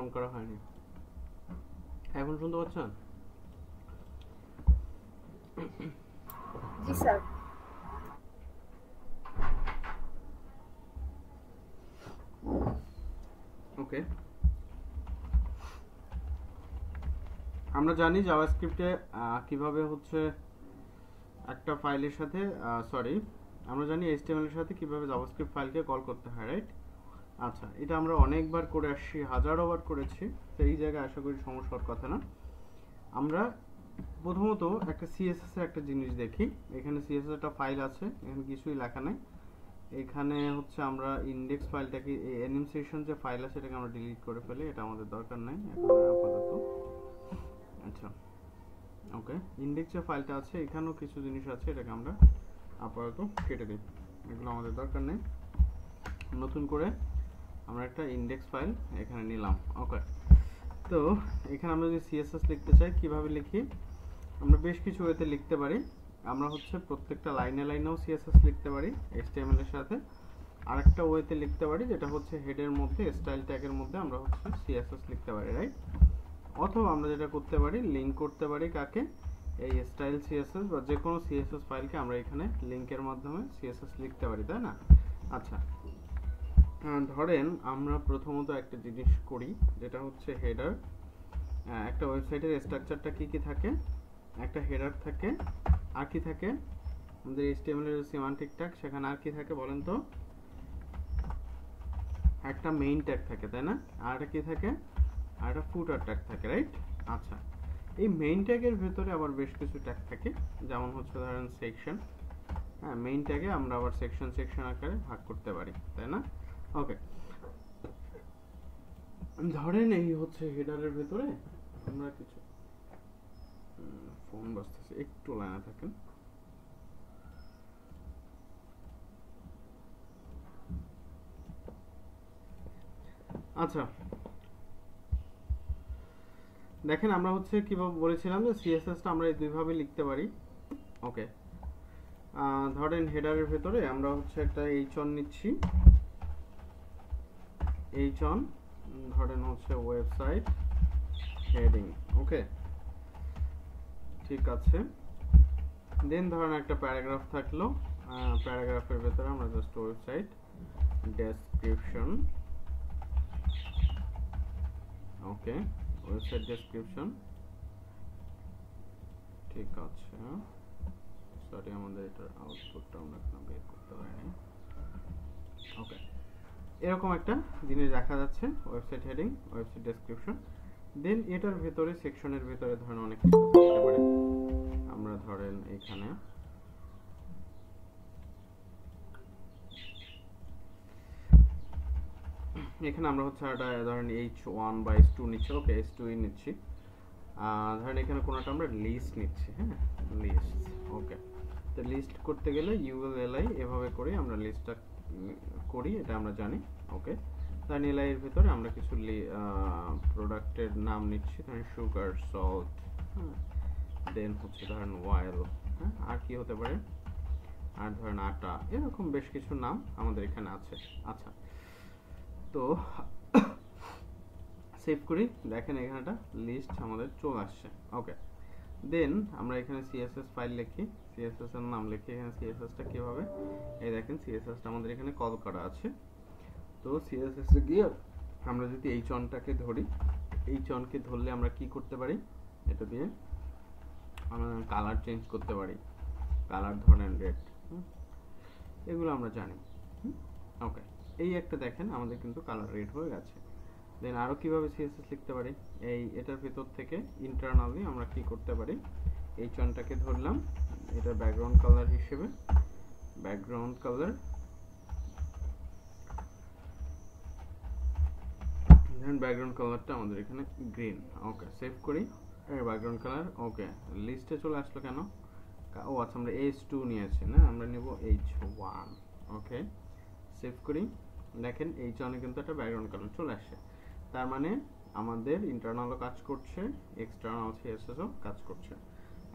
On করা হয়নি। এখন শুনতে পাচ্ছেন? জি স্যার। ওকে, আমরা জানি জাভাস্ক্রিপ্টে কিভাবে হচ্ছে একটা ফাইলের সাথে আমরা জানি HTML এর সাথে কিভাবে জাভাস্ক্রিপ্ট ফাইলকে কল করতে হয়, রাইট? আচ্ছা, এটা আমরা অনেকবার করে আসছি, হাজারো বার করেছি, তো এই জায়গায় আশা করি সমস্যার কথা না। আমরা প্রথমত একটা CSS এর একটা জিনিস দেখি। এখানে CSS একটা ফাইল আছে, এখানে কিছুই লেখা নাই। এখানে হচ্ছে আমরা ইন্ডেক্স ফাইলটাকে, অ্যানিমেশন যে ফাইল আছে এটাকে আমরা ডিলিট করে ফেলি, এটা আমাদের দরকার নাই এখন আপাতত। আচ্ছা, ওকে, ইন্ডেক্স যে ফাইলটা আছে এখানেও কিছু জিনিস আছে, এটাকে আমরা আপাতত কেটে দিই, এগুলো আমাদের দরকার নেই। নতুন করে আমরা একটা ইন্ডেক্স ফাইল এখানে নিলাম। ওকে, তো এখানে আমরা যদি CSS লিখতে চাই কিভাবে লিখি? আমরা বেশ কিছু ওয়েতে লিখতে পারি। আমরা হচ্ছে প্রত্যেকটা লাইনে লাইনেও CSS লিখতে পারি HTML এর সাথে। আরেকটা ওয়েতে লিখতে পারি যেটা হচ্ছে হেডের মধ্যে স্টাইল ট্যাগের মধ্যে আমরা হচ্ছে CSS লিখতে পারি, রাইট? অথবা আমরা যেটা করতে পারি, লিংক করতে পারি কাকে? এই স্টাইল CSS বা যে কোনো CSS ফাইলকে আমরা এখানে লিংকের মাধ্যমে CSS লিখতে পারি, তাই না? আচ্ছা, ধরেন আমরা প্রথমত একটা জিনিস করি যেটা হচ্ছে হেডার। একটা ওয়েবসাইটের স্ট্রাকচারটা কি কি থাকে? একটা হেডার থাকে, আর কি থাকে? আমাদের HTML এর সিমান্টিক ট্যাগ, সেখানে আর কি থাকে বলেন তো? একটা মেইন ট্যাগ থাকে, তাই না? আর একটা কি থাকে? আর একটা ফুটার ট্যাগ থাকে, রাইট? আচ্ছা, এই মেইন ট্যাগের ভেতরে আবার বেশ কিছু ট্যাগ থাকে, যেমন হচ্ছে ধরেন সেকশন। হ্যাঁ, মেইন ট্যাগে আমরা আবার সেকশন সেকশন আকারে ভাগ করতে পারি, তাই না? ওকে, ধরেন এই হচ্ছে হেডারের ভেতরে আমরা কিছু ফোন বাজতেছে, একটু লাইনে থাকেন। আচ্ছা, দেখেন আমরা হচ্ছে কিভাবে বলেছিলাম যে CSS-টা আমরা এই দুইভাবে লিখতে পারি। ওকে, ধরেন হেডারের ভেতরে আমরা হচ্ছে একটা h1 নিচ্ছি। h1 ধরেন হচ্ছে ওয়েবসাইট হেডিং। ওকে, ঠিক আছে। দেন ধরেন একটা প্যারাগ্রাফ থাকলো, প্যারাগ্রাফের ভেতরে আমরা জাস্ট ওয়েবসাইট ডেসক্রিপশন। ওকে, ওয়েবসাইট ডেসক্রিপশন, ঠিক আছে। সরি, আমাদের এটার আউটপুটটা আমরা এখানে বের করতে পারিনি। ওকে, এরকম একটা জিনিস দেখা যাচ্ছে, ওয়েবসাইট হেডিং, ওয়েবসাইট ডেসক্রিপশন। দেন এটার ভেতরে সেকশনের ভেতরে ধরেন অনেক কিছু থাকতে পারে। আমরা ধরেন এখানে আমরা হচ্ছে ধরেন H1 বা H2 নিচ্ছি। ওকে, H2 নিচ্ছি। ধরেন এখানে কোনটা আমরা লিস্ট নিচ্ছি। হ্যাঁ, লিস্ট। ওকে, তো লিস্ট করতে গেলে ULLI এভাবে করে আমরা লিস্টটা করি, এটা আমরা জানি। ওকে, ধরেন LI এর ভিতরে আমরা কিছু প্রোডাক্টের নাম নিচ্ছি, ধরেন সুগার, সল্ট, দেন হচ্ছে ধরেন ওয়াইল, হ্যাঁ, আর কি হতে পারে? আর ধরেন আটা, এরকম বেশ কিছু নাম আমাদের এখানে আছে। আচ্ছা, তো সেভ করি, দেখেন এখানে একটা লিস্ট আমাদের চলে আসছে। ওকে, দেন আমরা এখানে CSS ফাইল লিখি, CSS এর নাম লিখি। এখানে CSS টা কিভাবে? এই দেখেন CSS টা আমাদের এখানে কল করা আছে। তো CSS এ গিয়ে আমরা যদি h1 টাকে ধরি, h1 কে ধরলে আমরা কি করতে পারি? এটা দিয়ে আমরা কালার চেঞ্জ করতে পারি। কালার ধরেন রেড, এগুলো আমরা জানি। ওকে, এই একটা দেখেন আমাদের কিন্তু কালার রেড হয়ে গেছে। দেন আরো কিভাবে CSS লিখতে পারি? এটার ভিতর থেকে ইন্টারনালি আমরা কি করতে পারি? h1 টাকে ধরলাম, এটা ব্যাকগ্রাউন্ড কালার হিসেবে, ব্যাকগ্রাউন্ড কালার, দেন ব্যাকগ্রাউন্ড কালারটা আমাদের এখানে গ্রিন। ওকে, সেভ করি। এর ব্যাকগ্রাউন্ড কালার। ওকে, লিস্টে চলে আসলো কেন? ও আচ্ছা, আমরা H2 নিয়েছি না, আমরা নেব H1। ওকে, সেভ করি। দেখেন H1 এ কিন্তু একটা ব্যাকগ্রাউন্ড কালার চলে আসছে, তার মানে আমাদের ইন্টারনালও কাজ করছে, এক্সটার্নাল CSS ও কাজ করছে।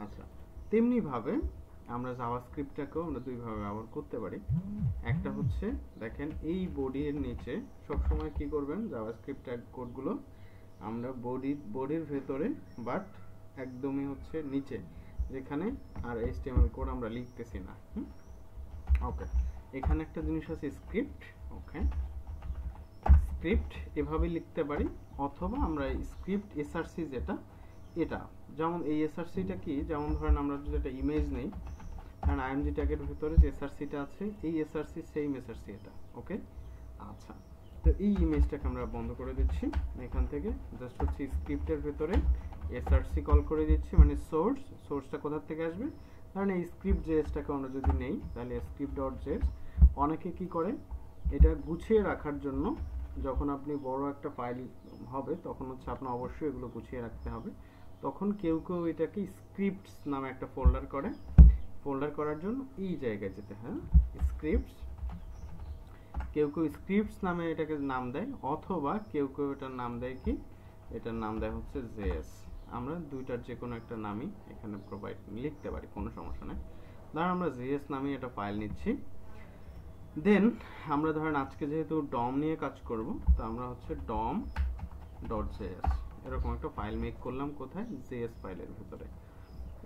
আচ্ছা, তেমনি ভাবে আমরা জাভাস্ক্রিপ্টটাকেও আমরা দুইভাবে ব্যবহার করতে পারি। একটা হচ্ছে দেখেন এই বডির নিচে সবসময় কি করবেন, জাভাস্ক্রিপ্ট ট্যাগ কোডগুলো আমরা বডির ভেতরে বাট একদমই হচ্ছে নিচে যেখানে আর HTML কোড আমরা লিখতেছি না। ওকে, এখানে একটা জিনিস আছে স্ক্রিপ্ট। ওকে, স্ক্রিপ্ট এভাবে লিখতে পারি, অথবা আমরা স্ক্রিপ্ট এসআরসি যেটা, এটা যেমন এই এসআরসিটা কি, যেমন ধরেন আমরা যদি একটা ইমেজ নেই, কারণ আইএমজি ট্যাগের ভিতরে যে এসআরসিটা আছে এই এসআরসি সেম এসআরসি এটা। ওকে, আচ্ছা, তো এই ইমেজটাকে আমরা বন্ধ করে দিচ্ছি এখান থেকে, জাস্ট হচ্ছে স্ক্রিপ্টের ভিতরে এসআরসি কল করে দিচ্ছি, মানে সোর্সটা কোথা থেকে আসবে, কারণ এই স্ক্রিপ্ট জেএসটাকে আমরা যদি নেই তাহলে স্ক্রিপ্ট ডট জেএস অনেকে কি করে এটা গুছিয়ে রাখার জন্য, যখন আপনি বড় একটা ফাইল হবে তখন হচ্ছে আপনার অবশ্যই এগুলো গুছিয়ে রাখতে হবে, তখন কেউ এটাকে স্ক্রিপ্টস নামে একটা ফোল্ডার করে, ফোল্ডার করার জন্য এই জায়গায় যেতে হয় স্ক্রিপ্টস, কেউ স্ক্রিপ্টস নামে এটাকে নাম দেয়, অথবা কেউ এটার নাম দেয় কি, এটার নাম দেয় হচ্ছে জেএস। আমরা দুইটার যে কোনো একটা নামই এখানে প্রোভাইড লিখতে পারি, কোনো সমস্যা নেই। ধরেন আমরা জেএস নামে একটা ফাইল নিচ্ছি, দেন আমরা ধরেন আজকে যেহেতু ডম নিয়ে কাজ করব, তো আমরা হচ্ছে ডম ডট জেএস এরকম একটা ফাইল মেক করলাম, কোথায়, জেএস ফাইলের ভিতরে।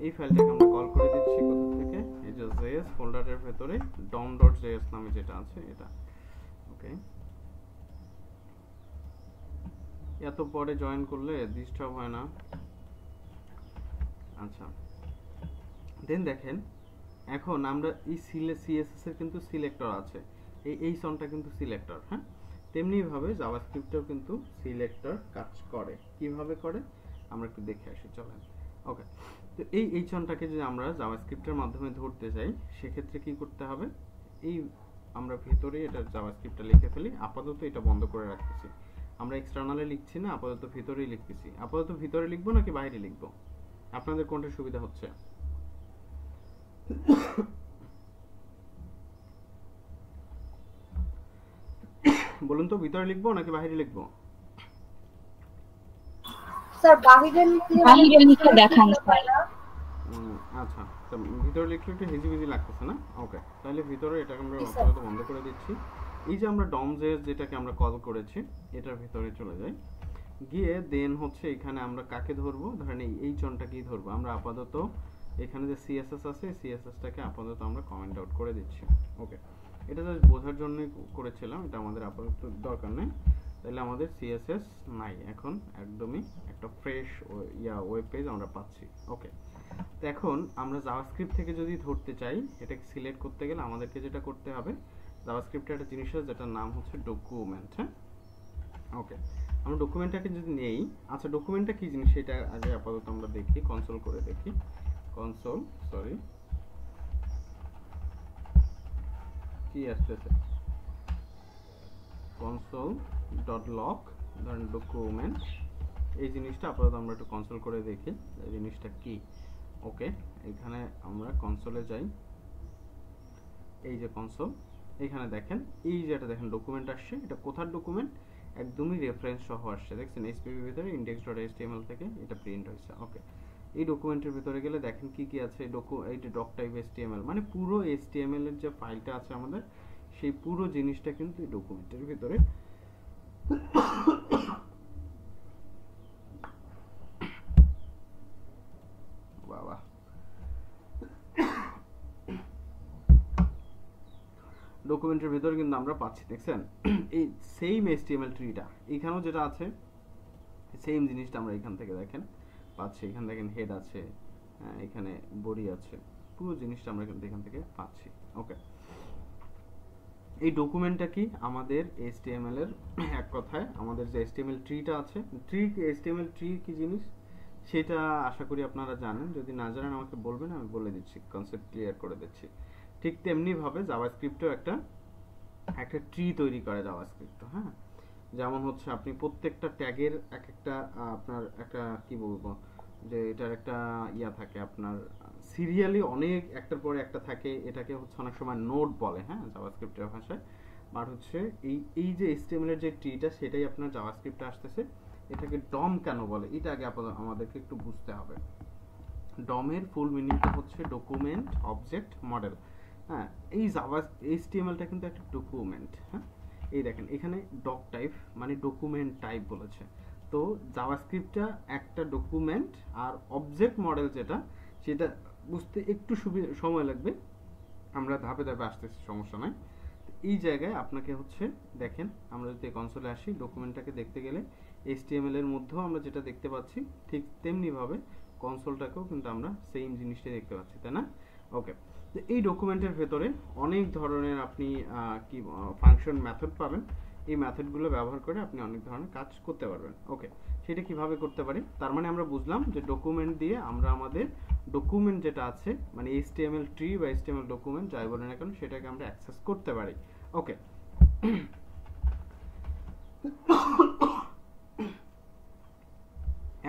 এই ফাইলটাকে আমরা কল করে দিচ্ছি কোথা থেকে, এই যে জেএস ফোল্ডারের ভিতরে ডম ডট জেএস নামে যেটা আছে এটা। ওকে, এত পরে জয়েন করলে ডিস্টার্ব হয় না। আচ্ছা, দেন দেখেন এখন আমরা এই সিএসএস এর কিন্তু সিলেক্টর আছে, এই সনটা কিন্তু সিলেক্টর। হ্যাঁ, তেমনি ভাবে জাভাস্ক্রিপ্টেও কিন্তু সিলেক্টর কাজ করে। কিভাবে করে আমরা একটু দেখে আসি, চলেন। ওকে, তো এই সনটাকে যদি আমরা জাভাস্ক্রিপ্টের মাধ্যমে ধরতে চাই, সেক্ষেত্রে কি করতে হবে, এই আমরা ভিতরে এটা জাভাস্ক্রিপ্টটা লিখে ফেলি। আপাতত এটা বন্ধ করে রাখতেছি, আমরা এক্সটার্নালে লিখছি না, আপাতত ভিতরেই লিখতেছি। আপাতত ভিতরে লিখবো নাকি বাইরে লিখবো, আপনাদের কোনটা সুবিধা হচ্ছে? বলুন তো, ভিতরে লিখবো নাকি বাইরে লিখবো? স্যার বাহিরে লিখে দেখান স্যার। আচ্ছা, তো ভিতরে লিখলে একটু হিজিবিজি লাগতেছে না? ওকে, তাহলে ভিতরে এটাকে আমরা আপাতত বন্ধ করে দিচ্ছি। এই যে আমরা ডম.js যেটাকে আমরা কল করেছি, এটার ভিতরে চলে যাই, গিয়ে দেন হচ্ছে এখানে আমরা কাকে ধরবো, ধরেন এই চনটাকেই ধরবো। আমরা আপাতত এখানে যে সিএসএস আছে, সিএসএসটাকে আপাতত আমরা কমেন্ট আউট করে দিচ্ছি। ওকে, এটা জাস্ট বোঝার জন্যই করেছিলাম, এটা আমাদের আপাতত দরকার নেই। তাহলে আমাদের সিএসএস নাই, এখন একদমই একটা ফ্রেশ ওয়েব পেজ আমরা পাচ্ছি। ওকে, তো এখন আমরা জাভাস্ক্রিপ্ট থেকে যদি ধরতে চাই, এটাকে সিলেক্ট করতে গেলে আমাদেরকে যেটা করতে হবে, জাভাস্ক্রিপ্টের একটা জিনিস আছে যেটার নাম হচ্ছে ডকুমেন্ট। হ্যাঁ, ওকে, আমরা ডকুমেন্টটাকে যদি নেই, আচ্ছা ডকুমেন্টটা কি জিনিস সেটা আগে আপাতত আমরা দেখি, কনসোল করে দেখি। কনসোল, সরি, কি আসতেছে, কনসোল ডট লগ, ধরেন ডকুমেন্ট, এই জিনিসটা আপাতত আমরা একটু কনসোল করে দেখি এই জিনিসটা কি। ওকে, এখানে আমরা কনসোলে যাই, এই যে কনসোল, এখানে দেখেন এই যে এটা দেখেন ডকুমেন্ট আসছে, এটা কোথার ডকুমেন্ট, একদমই রেফারেন্স সহ আসছে, দেখছেন এইচটিএমএল ভিতরে index.html থেকে এটা প্রিন্ট হয়েছে। ওকে, এই ডকুমেন্টের ভিতরে গেলে দেখেন কি কি আছে, এই যে ডক টাইপ HTML, মানে পুরো HTML এর যে ফাইলটা আছে আমাদের, সেই পুরো জিনিসটা কিন্তু এই ডকুমেন্টের ভিতরে বাবা ডকুমেন্টের ভিতরে কিন্তু আমরা পাচ্ছি, দেখছেন এই সেম HTML ট্রিটা এখানেও যেটা আছে, সেম জিনিসটা আমরা এখান থেকে দেখেন পাচ্ছি। এখানে দেখেন হেড আছে, এখানে বডি আছে, পুরো জিনিসটা আমরা এখান থেকে পাচ্ছি। ওকে, এই ডকুমেন্টটা কি আমাদের HTML এর, এক কথায় আমাদের যে HTML ট্রিটা আছে, HTML ট্রি কি জিনিস সেটা আশা করি আপনারা জানেন, যদি না জানেন আমাকে বলবেন, আমি বলে দিচ্ছি, কনসেপ্ট ক্লিয়ার করে দিচ্ছি। ঠিক তেমনি ভাবে জাভাস্ক্রিপ্টও একটা ট্রি তৈরি করে জাভাস্ক্রিপ্ট। হ্যাঁ, যেমন হচ্ছে আপনি প্রত্যেকটা ট্যাগের একটা আপনার একটা কি বলবো, যে এটার একটা থাকে, আপনার সিরিয়ালি অনেক একটার পরে একটা থাকে, এটাকে হচ্ছে অনেক সময় নোড বলে, হ্যাঁ, জাভাস্ক্রিপ্টের ভাষায়। বাট হচ্ছে এই যে HTML এর যে ট্রিটা, সেটাই আপনার জাভাস্ক্রিপ্টে আসতেছে। এটাকে ডম কেন বলে, এটা আগে আমাদেরকে একটু বুঝতে হবে। ডমের ফুল মিনিংটা হচ্ছে ডকুমেন্ট অবজেক্ট মডেল। হ্যাঁ, এই HTMLটা কিন্তু একটা ডকুমেন্ট। হ্যাঁ, এই দেখেন এখানে ডক টাইপ মানে ডকুমেন্ট টাইপ বলেছে, তো জাভাস্ক্রিপ্টটা একটা ডকুমেন্ট আর অবজেক্ট মডেল যেটা সেটা বুঝতে একটু সময় লাগবে, আমরা ধাপে ধাপে আসতেছি, সমস্যা নাই। এই জায়গায় আপনাকে হচ্ছে দেখেন, আমরা যদি কনসোলে আসি, ডকুমেন্টটাকে দেখতে গেলে HTML এর মধ্যেও আমরা যেটা দেখতে পাচ্ছি ঠিক তেমনিভাবে কনসোলটাকেও কিন্তু আমরা সেম জিনিসটাই দেখতে পাচ্ছি, তাই না? ওকে, তো এই ডকুমেন্টের ভেতরে অনেক ধরনের আপনি কি ফাংশন মেথড পাবেন। এই মেথডগুলো ব্যবহার করে আপনি অনেক ধরনের কাজ করতে পারবেন। ওকে, সেটা কিভাবে করতে পারি? তার মানে আমরা বুঝলাম যে ডকুমেন্ট দিয়ে আমরা আমাদের ডকুমেন্ট যেটা আছে, মানে HTML ট্রি বা HTML ডকুমেন্ট যাই বলেন না কেন, সেটাকে আমরা অ্যাক্সেস করতে পারি। ওকে,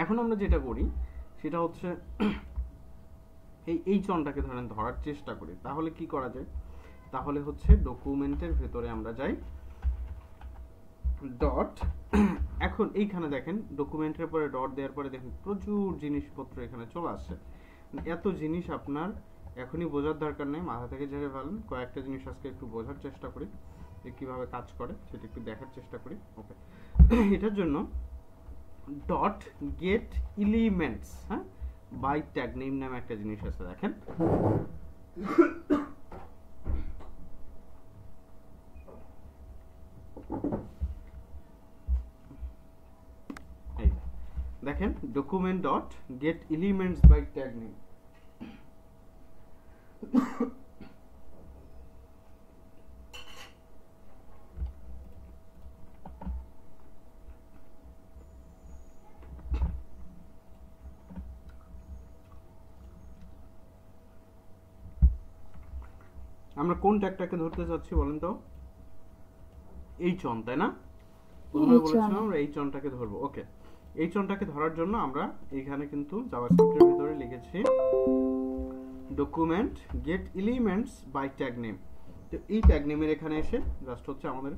এখন আমরা যেটা করি সেটা হচ্ছে এই চনটাকে ধরার চেষ্টা করি। তাহলে কি করা যায়? তাহলে হচ্ছে ডকুমেন্টের ভেতরে আমরা যাই, ডট, এখন এইখানে দেখেন ডকুমেন্টের পরে ডট দেওয়ার পরে দেখেন প্রচুর জিনিসপত্র এখানে চলে আসছে। এত জিনিস আপনার এখনই বোঝার দরকার নেই, মাথা থেকে ঝেড়ে ফেলেন। কয়েকটা জিনিস আজকে একটু বোঝার চেষ্টা করি, যে কিভাবে কাজ করে সেটা একটু দেখার চেষ্টা করি। ওকে, এটার জন্য ডট গেট এলিমেন্টস, হ্যাঁ, বাই ট্যাগ নেম নামে একটা জিনিস আছে, দেখেন। দেখেন document dot get elements by tag name. আমরা কোন ট্যাগটাকে ধরতে চাচ্ছি বলেন তো? এই চন, তাই না? প্রথমে বলেছিলাম আমরা এই চনটাকে ধরবো। ওকে, এই চনটাকে ধরার জন্য আমরা এখানে কিন্তু জাভাস্ক্রিপ্টের ভিতরে লিখেছি document get elements by tag name. তো এই ট্যাগ নেমের এখানে এসে জাস্ট হচ্ছে আমাদের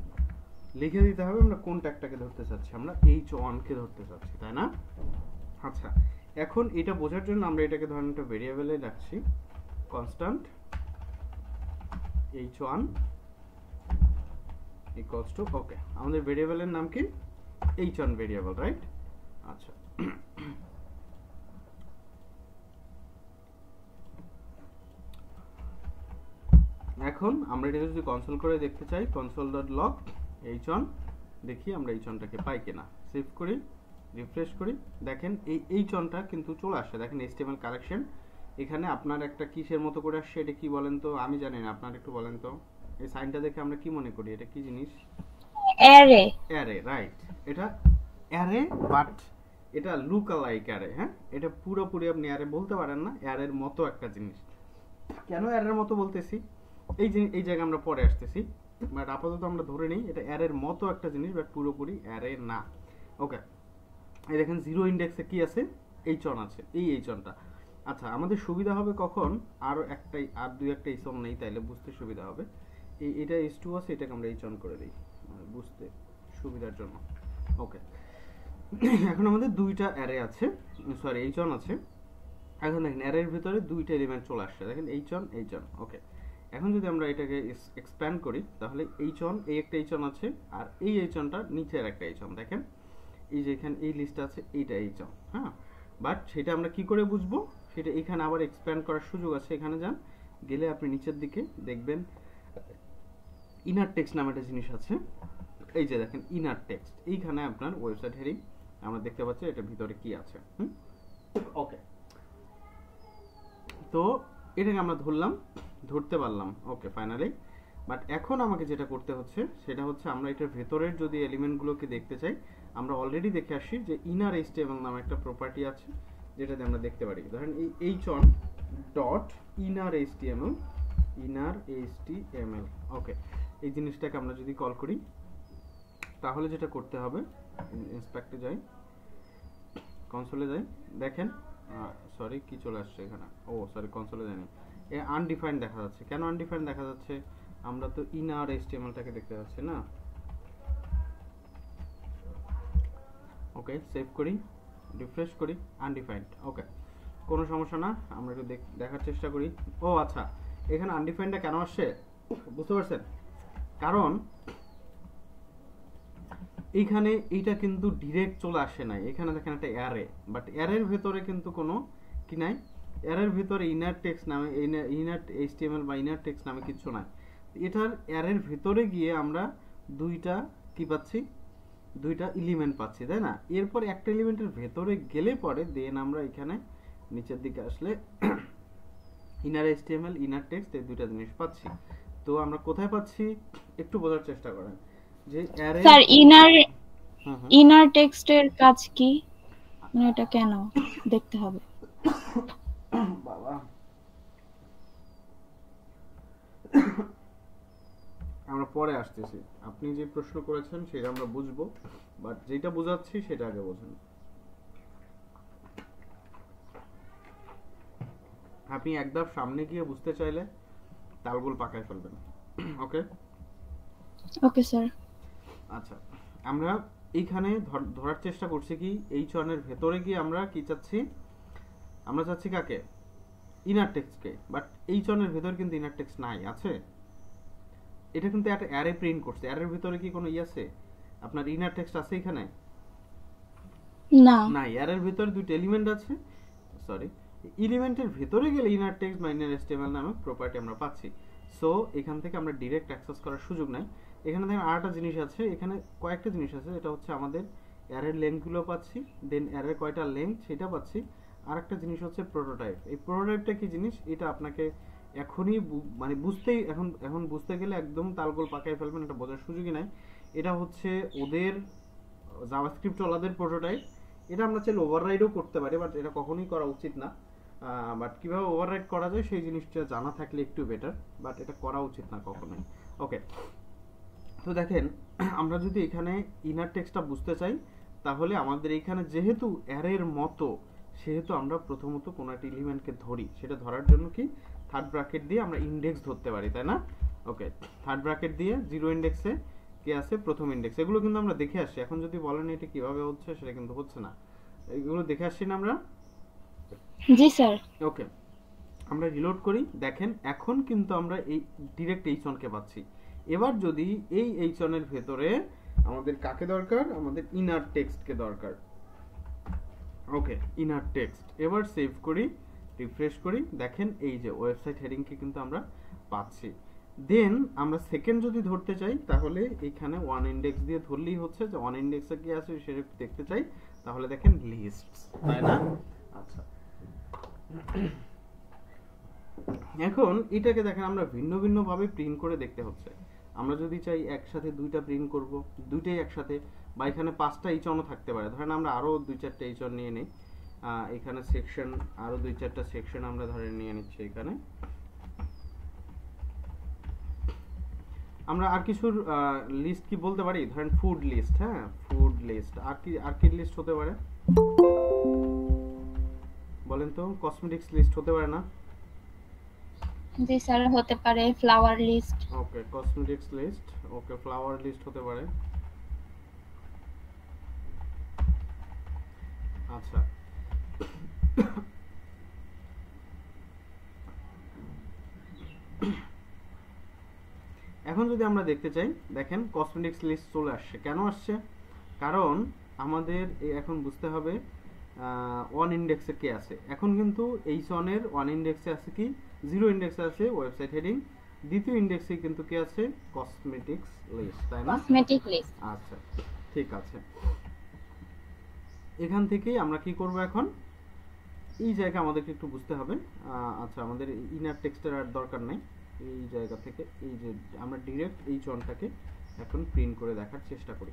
লিখে দিতে হবে আমরা কোন ট্যাগটাকে ধরতে চাচ্ছি। আমরা h1 কে ধরতে চাচ্ছি, তাই না? আচ্ছা, এখন এটা বোঝার জন্য আমরা এটাকে ধরেন একটা ভেরিয়েবলে রাখছি, কনস্ট্যান্ট h1 ইকুয়ালস টু, ওকে, আমাদের ভেরিয়েবলের নাম কি? h1 variable, right? আচ্ছা, এখন আমরা এটাকে যদি কনসোল করে দেখতে চাই, console.log h1, দেখি আমরা h1টাকে পাই কিনা। সেভ করি, রিফ্রেশ করি, দেখেন এই চনটা কিন্তু চলে আসে। দেখেন HTML কালেকশন এখানে আপনার একটা কিসের মতো করে আসছে, এটা কি বলেন তো? আমি জানি না, আপনারা একটু বলেন তো। এই সাইনটা দেখে আমরা কি মনে করি? এটা কি জিনিস? অ্যারে। Array, right. এটা অ্যারে, বাট এটা লুক অ্যালাইক অ্যারে। হ্যাঁ, এটা পুরোপুরি আপনি অ্যারে বলতে পারেন না, অ্যারের মতো একটা জিনিস। কেন অ্যারের মতো বলতেছি এই জায়গায় আমরা পরে আসতেছি, বাট আপাতত আমরা ধরে নিই এটা অ্যারের মতো একটা জিনিস, বাট পুরোপুরি অ্যারে না। ওকে, এই দেখেন জিরো ইন্ডেক্সে কি আছে? এইচ অন আছে, এই চনটা। আচ্ছা, আমাদের সুবিধা হবে কখন? আর দুই একটা এইচ অন নেই, তাইলে বুঝতে সুবিধা হবে। এটা এইচ টু আছে, এটাকে আমরা এইচ অন করে দিই বুঝতে সুবিধার জন্য। ওকে, এখন আমাদের দুইটা অ্যারে আছে, সরি এইচ অন আছে। এখন দেখেন অ্যারের ভিতরে দুইটা এলিমেন্ট চলে আসছে, দেখেন এইচ অন। ওকে, এখন যদি আমরা এটাকে এক্সপ্যান্ড করি, তাহলে এইচ অন, এই একটা এইচ অন আছে, আর এই এইচ অনটা নিচের একটা এইচ অন, দেখেন এই যে এখানে এই লিস্ট আছে, এইটা এইচ অন। হ্যাঁ, বাট সেটা আমরা কি করে বুঝবো? সেটা এখানে আবার এক্সপ্যান্ড করার সুযোগ আছে। এখানে যান, গেলে আপনি নিচের দিকে দেখবেন ইনার টেক্সট নামে একটা জিনিস আছে। এই যে দেখেন ইনার টেক্সট, এইখানে আপনার ওয়েবসাইট হেডিং আমরা দেখতে পাচ্ছি এটার ভিতরে কি আছে। ওকে, তো এটাকে আমরা ধরতে পারলাম। ওকে, ফাইনালি। বাট এখন আমাকে যেটা করতে হচ্ছে সেটা হচ্ছে আমরা এটার ভেতরের যদি এলিমেন্টগুলোকে দেখতে চাই, আমরা অলরেডি দেখে আসি যে ইনার HTML নামে একটা প্রপার্টি আছে, যেটাতে আমরা দেখতে পারি। ধরেন এই h1 ডট ইনার HTML। ওকে, এই জিনিসটাকে আমরা যদি কল করি, তাহলে যেটা করতে হবে, ইন্সপেক্টে যাই, কনসোলে যাই, দেখেন সরি কি চলে আসছে এখানে, ও সরি কনসোলে যায়নি, এ আনডিফাইন্ড দেখা যাচ্ছে। কেন আনডিফাইন্ড দেখা যাচ্ছে? আমরা তো ইনার HTMLটাকে দেখতে পাচ্ছি না। ওকে, সেভ করি, রিফ্রেশ করি, আনডিফাইন্ড। ওকে, কোনো সমস্যা না, আমরা একটু দেখার চেষ্টা করি। ও আচ্ছা, এখানে আনডিফাইন্ডটা কেন আসছে বুঝতে পারছেন? কারণ এইখানে এইটা কিন্তু ডিরেক্ট চলে আসে নাই, এখানে দেখেন একটা অ্যারে, বাট অ্যারের ভেতরে কিন্তু কোনো কি নাই, অ্যারের ভিতরে ইনার টেক্সট নামে ইনার এইচটিএমএল বা ইনার টেক্সট নামে কিছু নাই। এটার অ্যারের ভেতরে গিয়ে আমরা দুইটা কি পাচ্ছি, দুইটা এলিমেন্ট পাচ্ছি, তাই না? এরপর একটা এলিমেন্টের ভেতরে গেলে পরে দেন আমরা এখানে নিচের দিকে আসলে ইনার এইচটিএমএল ইনার টেক্সট এই দুইটা জিনিস পাচ্ছি। তো আমরা কোথায় পাচ্ছি একটু বোঝার চেষ্টা করেন যে অ্যারে স্যার ইনার টেক্সটের কাজ কি, মানে এটা কেন দেখতে হবে? বাবা আমরা পরে আসতেছি, আপনি যে প্রশ্ন করেছেন সেটা আমরা বুঝবো, বাট যেটা বোঝাচ্ছি সেটা আগে বোঝেন। আপনি একদম সামনে গিয়ে বুঝতে চাইলে তালগোল পাকায় ফেলবেন। ওকে ওকে স্যার। আচ্ছা, আমরা এইখানে ধরার চেষ্টা করছি কি H1 এর ভেতরে গিয়ে আমরা কি চাচ্ছি, আমরা চাচ্ছি কাকে, ইনার টেক্সটকে, বাট H1 এর ভেতর কিন্তু ইনার টেক্সট নাই, আছে? এটা কিন্তু একটা অ্যারে প্রিন্ট করছে, অ্যারের ভিতরে কি কোনো আছে আপনার ইনার টেক্সট আছে এখানে? না নাই, অ্যারের ভিতরে দুটো এলিমেন্ট আছে, সরি এলিমেন্টের ভিতরে গেলে ইনার টেক্সট বা ইনার এসটিএমএল নামক প্রপার্টি আমরা পাচ্ছি। সো এখান থেকে আমরা ডাইরেক্ট অ্যাক্সেস করার সুযোগ নাই। এখানে দেখেন আরেকটা জিনিস আছে, এখানে কয়েকটা জিনিস আছে, এটা হচ্ছে আমাদের অ্যারের লেংথগুলো পাচ্ছি, দেন অ্যারের কয়টা লেংথ সেটা পাচ্ছি। আরেকটা জিনিস হচ্ছে প্রোটোটাইপ। এই প্রোটোটাইপটা কি জিনিস এটা আপনাকে এখনই মানে বুঝতেই এখন বুঝতে গেলে একদম তালগোল পাকায় ফেলবেন, এটা বোঝার সুযোগই নাই। এটা হচ্ছে ওদের জাভাস্ক্রিপ্ট ওলাদের প্রোটোটাইপ। এটা আমরা চাইলে ওভাররাইডও করতে পারি, বাট এটা কখনোই করা উচিত না। বাট কিভাবে ওভাররাইড করা যায় সেই জিনিসটা জানা থাকলে একটু বেটার, বাট এটা করা উচিত না কখনোই। ওকে, তো দেখেন আমরা যদি এখানে ইনার টেক্সটটা বুঝতে চাই তাহলে আমাদের এখানে যেহেতু অ্যারের মতো, সেহেতু আমরা প্রথমত কোনো একটা এলিমেন্টকে ধরি, সেটা ধরার জন্য কি থার্ড ব্র্যাকেট দিয়ে আমরা ইনডেক্স ধরতে পারি, তাই না? ওকে, থার্ড ব্র্যাকেট দিয়ে জিরো ইনডেক্সে কে আছে প্রথম ইনডেক্স, এগুলো কিন্তু আমরা দেখে আসছি। এখন যদি বলেন এটা কিভাবে হচ্ছে সেটা কিন্তু হচ্ছে না, এগুলো দেখে আসছি না আমরা। জি স্যার। ওকে, আমরা রিলোড করি, দেখেন এখন কিন্তু আমরা এই ডিরেক্ট H1 কে পাচ্ছি। এবার যদি এই H1 এর ভেতরে আমাদের কাকে দরকার, আমাদের ইনার টেক্সট কে দরকার। ওকে, ইনার টেক্সট, এবার সেভ করি, রিফ্রেশ করি, দেখেন এই যে ওয়েবসাইট হেডিং কে কিন্তু আমরা পাচ্ছি। দেন আমরা সেকেন্ড যদি ধরতে চাই তাহলে এখানে ওয়ান ইনডেক্স দিয়ে ধরলেই হচ্ছে, যে ওয়ান ইনডেক্সে কি আছে সেটা দেখতে চাই, তাহলে দেখেন লিস্ট, তাই না? আচ্ছা, এখন এটাকে দেখেন আমরা ভিন্ন ভিন্ন ভাবে প্রিন্ট করে দেখতে হচ্ছে। আমরা যদি চাই একসাথে দুইটা প্রিন্ট করব, দুইটাই একসাথে, বা এখানে পাঁচটা H1ও থাকতে পারে। ধরেন আমরা আরো দুই চারটা H1 নিয়ে নেই, এখানে সেকশন আরো দুই চারটা সেকশন আমরা ধরে নিয়ে নিচ্ছি। এখানে আমরা আর কিছুর লিস্ট কি বলতে পারি, ধরেন ফুড লিস্ট, হ্যাঁ ফুড লিস্ট, আর কি লিস্ট হতে পারে বলেন তো? কসমেটিক্স লিস্ট হতে পারে না? জি স্যার, হতে পারে ফ্লাওয়ার লিস্ট। ওকে, কসমেটিক্স লিস্ট, ওকে ফ্লাওয়ার লিস্ট হতে পারে। আচ্ছা, এখন যদি আমরা দেখতে চাই, দেখেন কসমেটিক্স লিস্ট চলে আসছে। কেন আসছে? কারণ আমাদের এখন বুঝতে হবে ওয়ান ইন্ডেক্সে কে আছে। এখন কিন্তু H1 এর ওয়ান ইন্ডেক্সে আছে কি, জিরো ইন্ডেক্সে আছে ওয়েবসাইট হেডিং, দ্বিতীয় ইন্ডেক্সে কিন্তু কি আছে, কসমেটিক্স লিস্ট, তাই না? Cosmetic list. আচ্ছা, ঠিক আছে। এখান থেকেই আমরা কি করব, এখন এই জায়গা আমাদেরকে একটু বুঝতে হবে। আচ্ছা, আমাদের ইনার টেক্সটের আর দরকার নাই। এই জায়গা থেকে এই যে আমরা ডাইরেক্ট H1টাকে এখন প্রিন্ট করে দেখার চেষ্টা করি।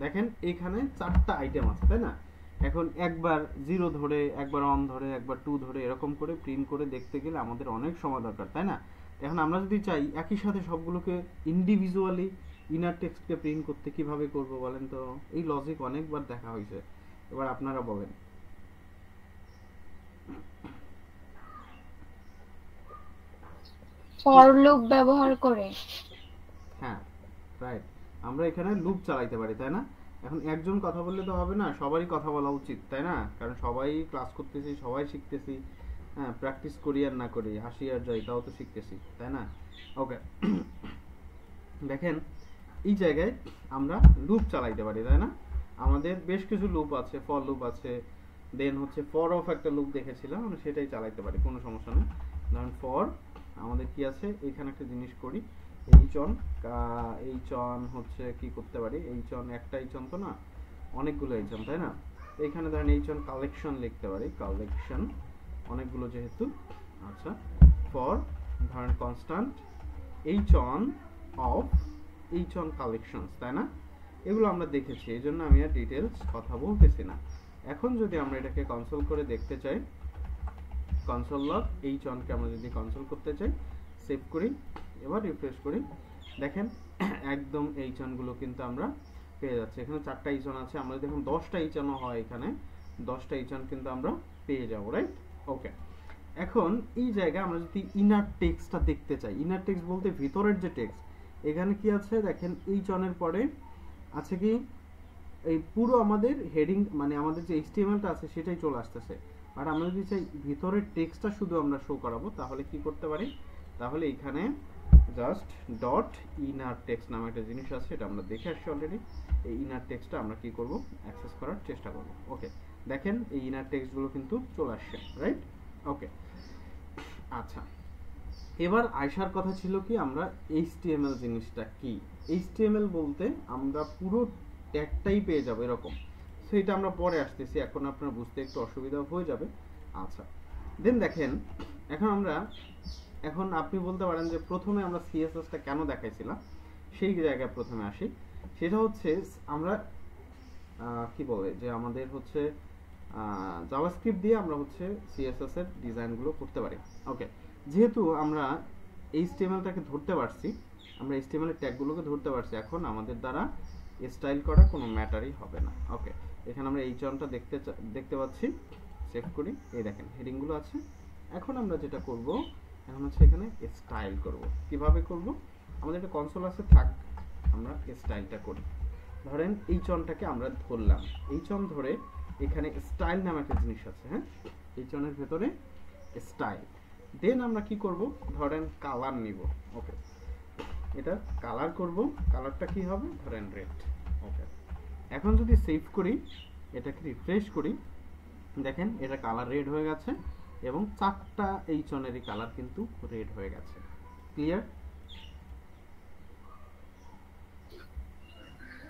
দেখেন এখানে চারটা আইটেম আছে, তাই না? এখন একবার জিরো ধরে, একবার অন ধরে, একবার টু ধরে, এরকম করে প্রিন্ট করে দেখতে গেলে আমাদের অনেক সময় দরকার, তাই না? এখন আমরা যদি চাই একই সাথে সবগুলোকে ইন্ডিভিজুয়ালি ইনার টেক্সটকে প্রিন্ট করতে, কিভাবে করব বলেন তো? এই লজিক অনেকবার দেখা হয়েছে, এবার আপনারা বলেন। ফর লুপ ব্যবহার করে। হ্যাঁ, রাইট, আমরা এখানে লুপ চালাইতে পারি, তাই না? এখন একজন কথা বললে তো হবে না, সবারই কথা বলা উচিত, তাই না? কারণ সবাই ক্লাস করতেছি, সবাই শিখতেছি, হ্যাঁ প্র্যাকটিস করি আর না করি, আসি আর যাই, তাও তো শিখতেছি, তাই না? ওকে, দেখেন এই জায়গায় আমরা লুপ চালাইতে পারি, তাই না? আমাদের বেশ কিছু লুপ আছে, ফর লুপ আছে, দেন হচ্ছে ফর অফ একটা লুপ দেখেছিলাম, আমরা সেটাই চালাইতে পারি, কোনো সমস্যা নেই। ধরুন ফর আমাদের কি আছে, এখানে একটা জিনিস করি, এইচ অন হচ্ছে কি করতে পারি, এইচ অন একটা এইচ অন তো না, অনেকগুলো এইচ অন, তাই না? এখানে ধরেন এইচ অন কালেকশন লিখতে পারি, কালেকশন অনেকগুলো যেহেতু। আচ্ছা, ফর ধরেন constant H on of H on collections, তাই না? এগুলো আমরা দেখেছি, এই জন্য আমি আর ডিটেলস কথা বলতেছি না। এখন যদি আমরা এটাকে কনসোল করে দেখতে চাই, কনসোল লগ এইচ অনকে আমরা যদি কনসোল করতে চাই, সেভ করি, এবার রিফ্রেশ করি, দেখেন একদম এইচ অনগুলো কিন্তু আমরা পেয়ে যাচ্ছি। এখানে 4টা এইচ অন আছে, আমরা দেখুন 10টা এইচ অন হয়, এখানে 10টা এইচ অন কিন্তু আমরা পেয়ে যাবো, রাইট? ওকে, এখন এই জায়গায় আমরা যদি ইনার টেক্সটটা দেখতে চাই, ইনার টেক্সট বলতে ভিতরের যে টেক্সট, এখানে কি আছে দেখেন, এইচ অনের পরে আছে কি এই পুরো আমাদের হেডিং, মানে আমাদের যে এইচটিএমএলটা আছে সেটাই চলে আসতেছে। আর আমরা যদি চাই ভিতরের টেক্সটটা শুধু আমরা শো করাবো, তাহলে কি করতে পারি, তাহলে এখানে জাস্ট ডট ইনার টেক্সট নামে একটা জিনিস আছে, এটা আমরা দেখে আসছি অলরেডি। এই ইনার টেক্সটটা আমরা কি করব, অ্যাক্সেস করার চেষ্টা করব। ওকে, দেখেন এই ইনার টেক্সটগুলো কিন্তু চলে আসছে, রাইট? ওকে, আচ্ছা, এবার আসার কথা ছিল কি, আমরা এইচটিএমএল জিনিসটা কি, এইচটিএমএল বলতে আমরা পুরো ট্যাগটাই পেয়ে যাবো এরকম। সো এটা আমরা পরে আসতেছি, এখন আপনার বুঝতে একটু অসুবিধা হয়ে যাবে। আচ্ছা, দেন দেখেন, এখন আপনি বলতে পারেন যে প্রথমে আমরা সিএসএসটা কেন দেখাইছিলাম, সেই জায়গায় প্রথমে আসি। সেটা হচ্ছে আমরা কি বলে যে আমাদের হচ্ছে জাভাস্ক্রিপ্ট দিয়ে আমরা হচ্ছে সিএসএস এর ডিজাইনগুলো করতে পারি। ওকে, যেহেতু আমরা এইচটিএমএলটাকে ধরতে পারছি, আমরা এইচটিএমএল এর ট্যাগগুলোকে ধরতে পারছি, এখন আমাদের দ্বারা স্টাইল করা কোনো ম্যাটারই হবে না। ওকে, এখানে আমরা এইচ অনটা দেখতে পাচ্ছি, চেক করি, এই দেখেন হেডিংগুলো আছে। এখন আমরা যেটা করব, এখন হচ্ছে এখানে স্টাইল করব। কিভাবে করব, আমাদের একটা কনসোল আছে, থাক আমরা স্টাইলটা করি। ধরেন এইচ অনটাকে আমরা ধরলাম, এইচ অন ধরে এখানে স্টাইল নামে একটা জিনিস আছে, হ্যাঁ, এইচ অনের ভেতরে স্টাইল। দেন আমরা কি করব, ধরেন কালার নিব। ওকে, এটা কালার করব, কালারটা কি হবে, ধরেন রেড। ওকে, এখন যদি সেভ করি, এটাকে রিফ্রেশ করি, দেখেন এটা কালার রেড হয়ে গেছে এবং 4টা এইচ অনেরই কালার কিন্তু রেড হয়ে গেছে। ক্লিয়ার?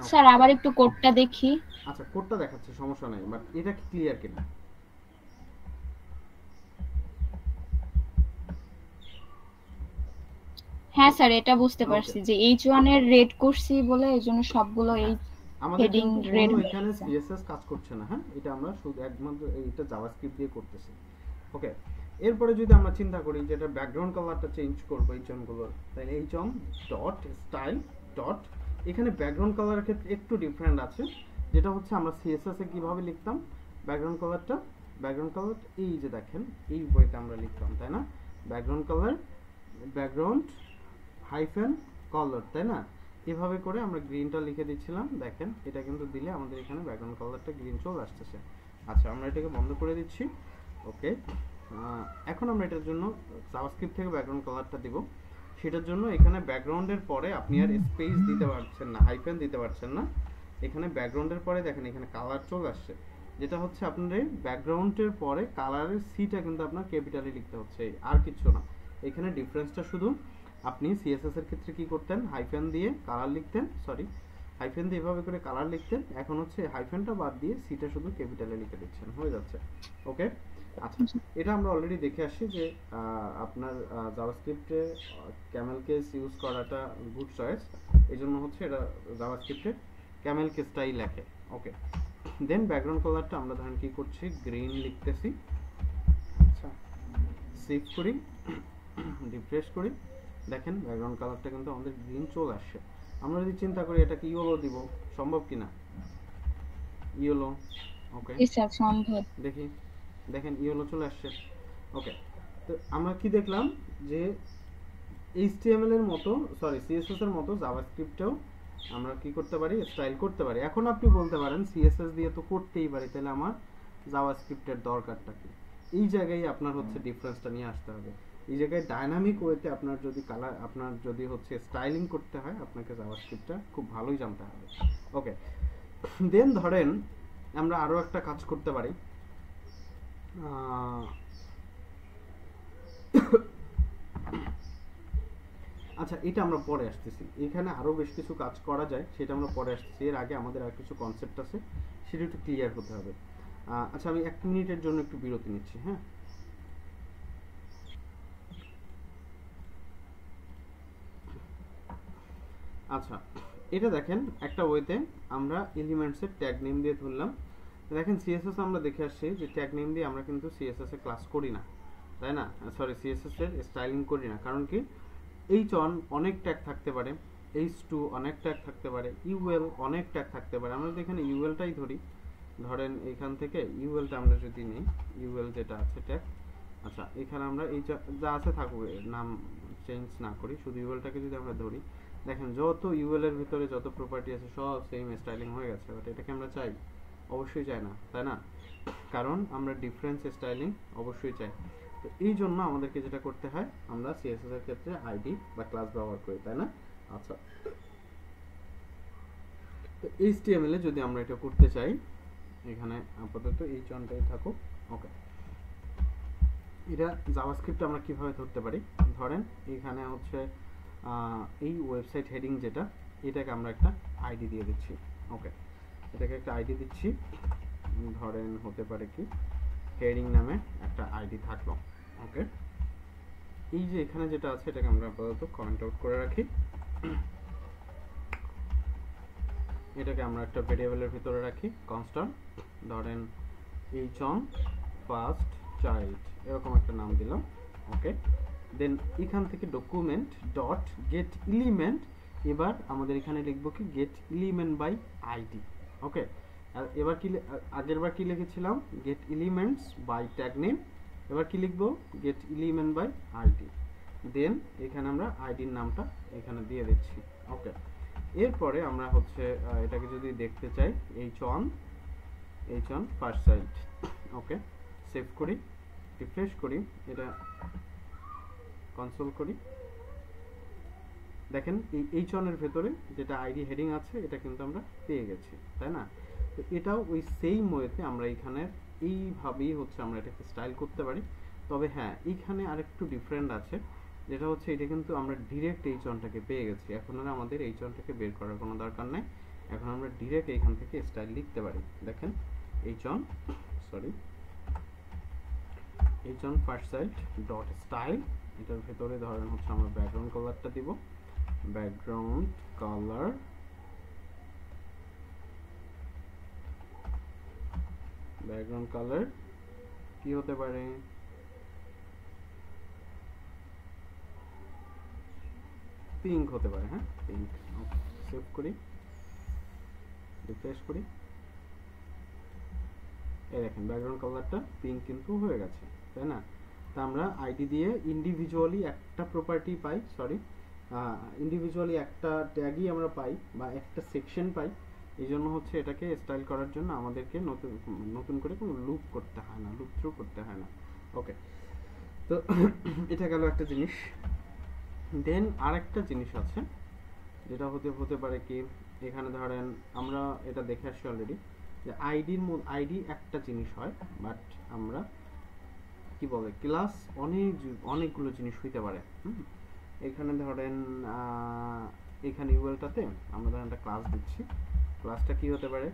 স্যার আবার একটু কোডটা দেখি। আচ্ছা, কোডটা দেখাচ্ছে, সমস্যা নাই, বাট এটা কি ক্লিয়ার কিনা? হ্যাঁ স্যার, এটা বুঝতে পারছি যে H1 এর রেড করছি বলে এইজন্য সবগুলো এই হেডিং রেড হয়ে এখানে সিএসএস কাজ করছে না, হ্যাঁ, এটা আমরা শুধু একমাত্র এটা জাভাস্ক্রিপ্ট দিয়ে করতেছি। ওকে, এরপরে যদি আমরা চিন্তা করি যে এটা ব্যাকগ্রাউন্ড কালারটা চেঞ্জ করব এইচন গুলো, তাহলে এইচন ডট স্টাইল ডট, এখানে ব্যাকগ্রাউন্ড কালারের ক্ষেত্রে একটু ডিফারেন্ট আছে, যেটা হচ্ছে আমরা সিএসএস এ কিভাবে লিখতাম ব্যাকগ্রাউন্ড কালার এই যে দেখেন এই বইতে আমরা লিখতাম, তাই না? ব্যাকগ্রাউন্ড হাইফেন কালার, তাই না? এভাবে করে আমরা গ্রিনটা লিখে দিচ্ছিলাম, দেখেন এটা কিন্তু দিলে আমাদের এখানে ব্যাকগ্রাউন্ড কালারটা গ্রিন চলে আসতেছে। আচ্ছা, আমরা এটাকে বন্ধ করে দিচ্ছি। ওকে, এখন আমরা এটার জন্য জাভাস্ক্রিপ্ট থেকে ব্যাকগ্রাউন্ড কালারটা দিব। সেটার জন্য এখানে ব্যাকগ্রাউন্ডের পরে আপনি আর স্পেস দিতে পারছেন না, হাইফেন দিতে পারছেন না। এখানে ব্যাকগ্রাউন্ডের পরে দেখেন এখানে কালার চলে আসছে, যেটা হচ্ছে আপনার ব্যাকগ্রাউন্ডের পরে কালারের সিটা কিন্তু আপনার ক্যাপিটালে লিখতে হচ্ছে, আর কিছু না। এখানে ডিফারেন্সটা শুধু আপনি সিএসএস এর ক্ষেত্রে কি করতেন, হাইফেন দিয়ে কালার লিখতেন, হাইফেন দিয়ে এভাবে করে কালার লিখতেন, এখন হচ্ছে হাইফেনটা বাদ দিয়ে সিটা শুধু ক্যাপিটালে লিখে দিচ্ছেন, হয়ে যাচ্ছে। ওকে, আচ্ছা, এটা আমরা অলরেডি দেখে আসছি যে আপনার জাভাস্ক্রিপ্টে ক্যামেল কেস ইউজ করাটা গুড চয়েস, এই জন্য হচ্ছে এটা জাভাস্ক্রিপ্টে ক্যামেল কেসটাই লেখে। ওকে, দেন ব্যাকগ্রাউন্ড কালারটা আমরা ধরেন কি করছি, গ্রিন লিখতেছি। আচ্ছা, সেভ করি, রিফ্রেশ করি, দেখেন ব্যাকগ্রাউন্ড কালারটা কিন্তু আমাদের গ্রিন চলে আসছে। আমরা যদি চিন্তা করি এটাকে ইয়েলো দিব, সম্ভব কিনা? ইয়েলো, ওকে, স্যার সম্ভব, দেখেন ইয়েলো চলে আসছে। ওকে, তো আমরা কি দেখলাম যে এইচটিএমএল এর মতো, সিএসএস এর মতো জাভাস্ক্রিপ্টেও আমরা কি করতে পারি, স্টাইল করতে পারি। এখন আপনি বলতে পারেন সিএসএস দিয়ে তো করতেই পারি, তাহলে আমার জাভাস্ক্রিপ্টের দরকারটা কি? এই জায়গায় আপনার হচ্ছে ডিফারেন্সটা নিয়ে আসতে হবে। এই জায়গায় ডাইনামিক ওয়েতে আপনার যদি কালার, আপনার যদি হচ্ছে স্টাইলিং করতে হয়, আপনাকে জাভাস্ক্রিপ্টটা খুব ভালোই জানতে হবে। ওকে, দেন ধরেন আমরা আরো একটা কাজ করতে পারি। আচ্ছা, এটা আমরা পরে আসতেছি, এখানে আরো বেশ কিছু কাজ করা যায়, সেটা আমরা পরে আসতেছি। এর আগে আমাদের আর কিছু কনসেপ্ট আছে, সেটা একটু ক্লিয়ার হতে হবে। আচ্ছা, আমি 1 মিনিটের জন্য একটু বিরতি নিচ্ছি। হ্যাঁ, আচ্ছা, এটা দেখেন একটা ওয়েতে আমরা এলিমেন্টসের ট্যাগ নেম দিয়ে ধরলাম। দেখেন সিএসএস আমরা দেখে আসছি যে ট্যাগ নেম দিয়ে আমরা কিন্তু সিএসএস এ ক্লাস করি না, তাই না? সরি, সিএসএস এর স্টাইলিং করি না। কারণ কি, h1 অনেক ট্যাগ থাকতে পারে, h2 অনেক ট্যাগ থাকতে পারে, ul অনেক ট্যাগ থাকতে পারে। আমরা যদি এখানে ulটাই ধরি, ধরেন এখান থেকে ulটা আমরা যদি নিই, ul যেটা আছে ট্যাগ, আচ্ছা এখানে আমরা এই যা আছে থাকবে, নাম চেঞ্জ না করি, শুধু ulটাকে যদি আমরা ধরি, দেখেন যত ul এর ভিতরে যত প্রপার্টি আছে সব সেম স্টাইলিং হয়ে গেছে। বাট এটাকে আমরা চাই? অবশ্যই চাই না, তাই না? কারণ আমরা ডিফারেন্স স্টাইলিং অবশ্যই চাই। তো এই জন্য আমাদেরকে যেটা করতে হয়, আমরা সিএসএস এর ক্ষেত্রে আইডি বা ক্লাস ব্যবহার করি, তাই না? আচ্ছা, তো এইচটিএমএল এ যদি আমরা এটা করতে চাই, এখানে আপাতত এই চনটাই থাকুক। ওকে, এটা জাভাস্ক্রিপ্ট আমরা কিভাবে ধরতে পারি? ধরেন এখানে হচ্ছে এই ওয়েবসাইট হেডিং যেটা, এটাকে আমরা একটা আইডি দিয়ে দিচ্ছি। ওকে, এটাকে একটা আইডি দিচ্ছি, ধরেন হতে পারে কি হেডিং নামে একটা আইডি থাকলো। ওকে, এই যে এখানে যেটা আছে এটাকে আমরা আপাতত কমেন্ট আউট করে রাখি। এটাকে আমরা একটা ভেরিয়েবলের ভিতরে রাখি, কনস্ট্যান্ট, ধরেন h1 ফার্স্ট চাইল্ড, এরকম একটা নাম দিলাম। ওকে, দেন এখান থেকে ডকুমেন্ট ডট গেট এলিমেন্ট, এবার আমাদের এখানে লিখবো কি get element by ID. Okay, আর এবার কি, আগের বার কি লিখেছিলাম get elements by tag name, এবার কি লিখবো get element by ID. Then এখানে আমরা আইডির নামটা এখানে দিয়ে দিচ্ছি। ওকে, এরপরে আমরা হচ্ছে এটাকে যদি দেখতে চাই h1 ফার্স্ট চাইল্ড। ওকে, সেভ করি, রিফ্রেশ করি, এটা কনসোল করি। দেখেন এই h1 এর ভেতরে যেটা আইডি হেডিং আছে এটা কিন্তু আমরা পেয়ে গেছি, তাই না? তো এটাও ওই সেম ওয়েতে আমরা এখানে এইভাবেই হচ্ছে আমরা এটাকে স্টাইল করতে পারি। তবে হ্যাঁ, এইখানে আরেকটু ডিফারেন্ট আছে, যেটা হচ্ছে এটা কিন্তু আমরা ডিরেক্ট h1টাকে পেয়ে গেছি, এখন আর আমাদের h1টাকে বের করার কোনো দরকার নাই। এখন আমরা ডিরেক্ট এইখান থেকে স্টাইল লিখতে পারি। দেখেন h1 first child dot style, এটার ভেতরে ধরেন হচ্ছে আমরা ব্যাকগ্রাউন্ড কালারটা দিব, ব্যাকগ্রাউন্ড কালার কি হতে পারে? পিঙ্ক হতে পারে। হ্যাঁ, পিঙ্ক। ওকে, সেভ করি, রিফ্রেশ করি, এই দেখেন ব্যাকগ্রাউন্ড কালারটা পিঙ্ক কিন্তু হয়ে গেছে, তাই না? তা আমরা আইডি দিয়ে ইন্ডিভিজুয়ালি একটা প্রপার্টি পাই, ইন্ডিভিজুয়ালি একটা ট্যাগই আমরা পাই বা একটা সেকশন পাই। এই জন্য হচ্ছে এটাকে স্টাইল করার জন্য আমাদেরকে নতুন করে কোনো লুপ করতে হয় না, লুপ থ্রু করতে হয় না। ওকে, তো এটা গেল একটা জিনিস। দেন আরেকটা জিনিস আছে, যেটা হতে পারে কি, এখানে ধরেন আমরা এটা দেখে আসছি অলরেডি যে আইডি একটা জিনিস হয়, বাট আমরা কি বলে ক্লাস অনেকগুলো জিনিস হইতে পারে। এখানে ধরেন এখানে ইউএলটাতে আমরা ধরেন একটা ক্লাস দিচ্ছি, ক্লাসটা কি হতে পারে?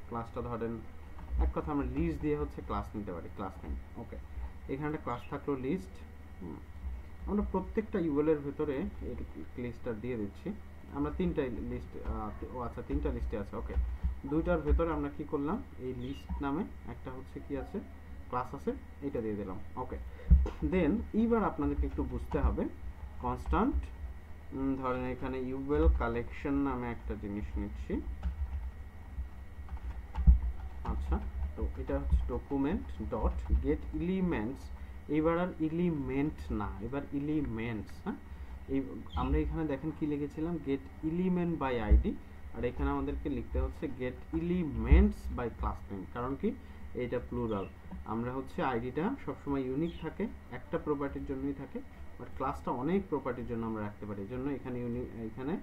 ক্লাসটা ধরেন এক কথা আমরা লিস্ট দিয়ে হচ্ছে ক্লাস নিতে পারি, ক্লাস নেম। ওকে, এখানে একটা ক্লাস থাকলো লিস্ট, আমরা প্রত্যেকটা ইউএল এর ভিতরে এই লিস্টটা দিয়ে দিচ্ছি। আমরা তিনটা লিস্ট, আচ্ছা তিনটা লিস্টে আছে। ওকে, দুইটার ভেতরে আমরা কি করলাম, এই লিস্ট নামে একটা হচ্ছে কি আছে ক্লাস আছে, এটা দিয়ে দিলাম। ওকে, দেন এইবার আপনাদেরকে একটু বুঝতে হবে, কনস্ট্যান্ট ধরেন এখানে ইউএল কালেকশন নামে একটা জিনিস নিচ্ছি। আচ্ছা, তো এটা হচ্ছে ডকুমেন্ট ডট গেট এলিমেন্টস, এবার আর এলিমেন্ট না, এবার এলিমেন্টস। হ্যাঁ, এই আমরা এখানে দেখেন কি লিখেছিলাম গেট এলিমেন্ট বাই আইডি, আর এখানে আমাদেরকে লিখতে হচ্ছে get elements by class name. কারণ কি, এইটা প্লুরাল। আমরা হচ্ছে আইডিটা সবসময় ইউনিক থাকে, একটা প্রপার্টির জন্যই থাকে, বাট ক্লাসটা অনেক প্রপার্টির জন্য আমরা রাখতে পারি। এই জন্য এখানে এখানে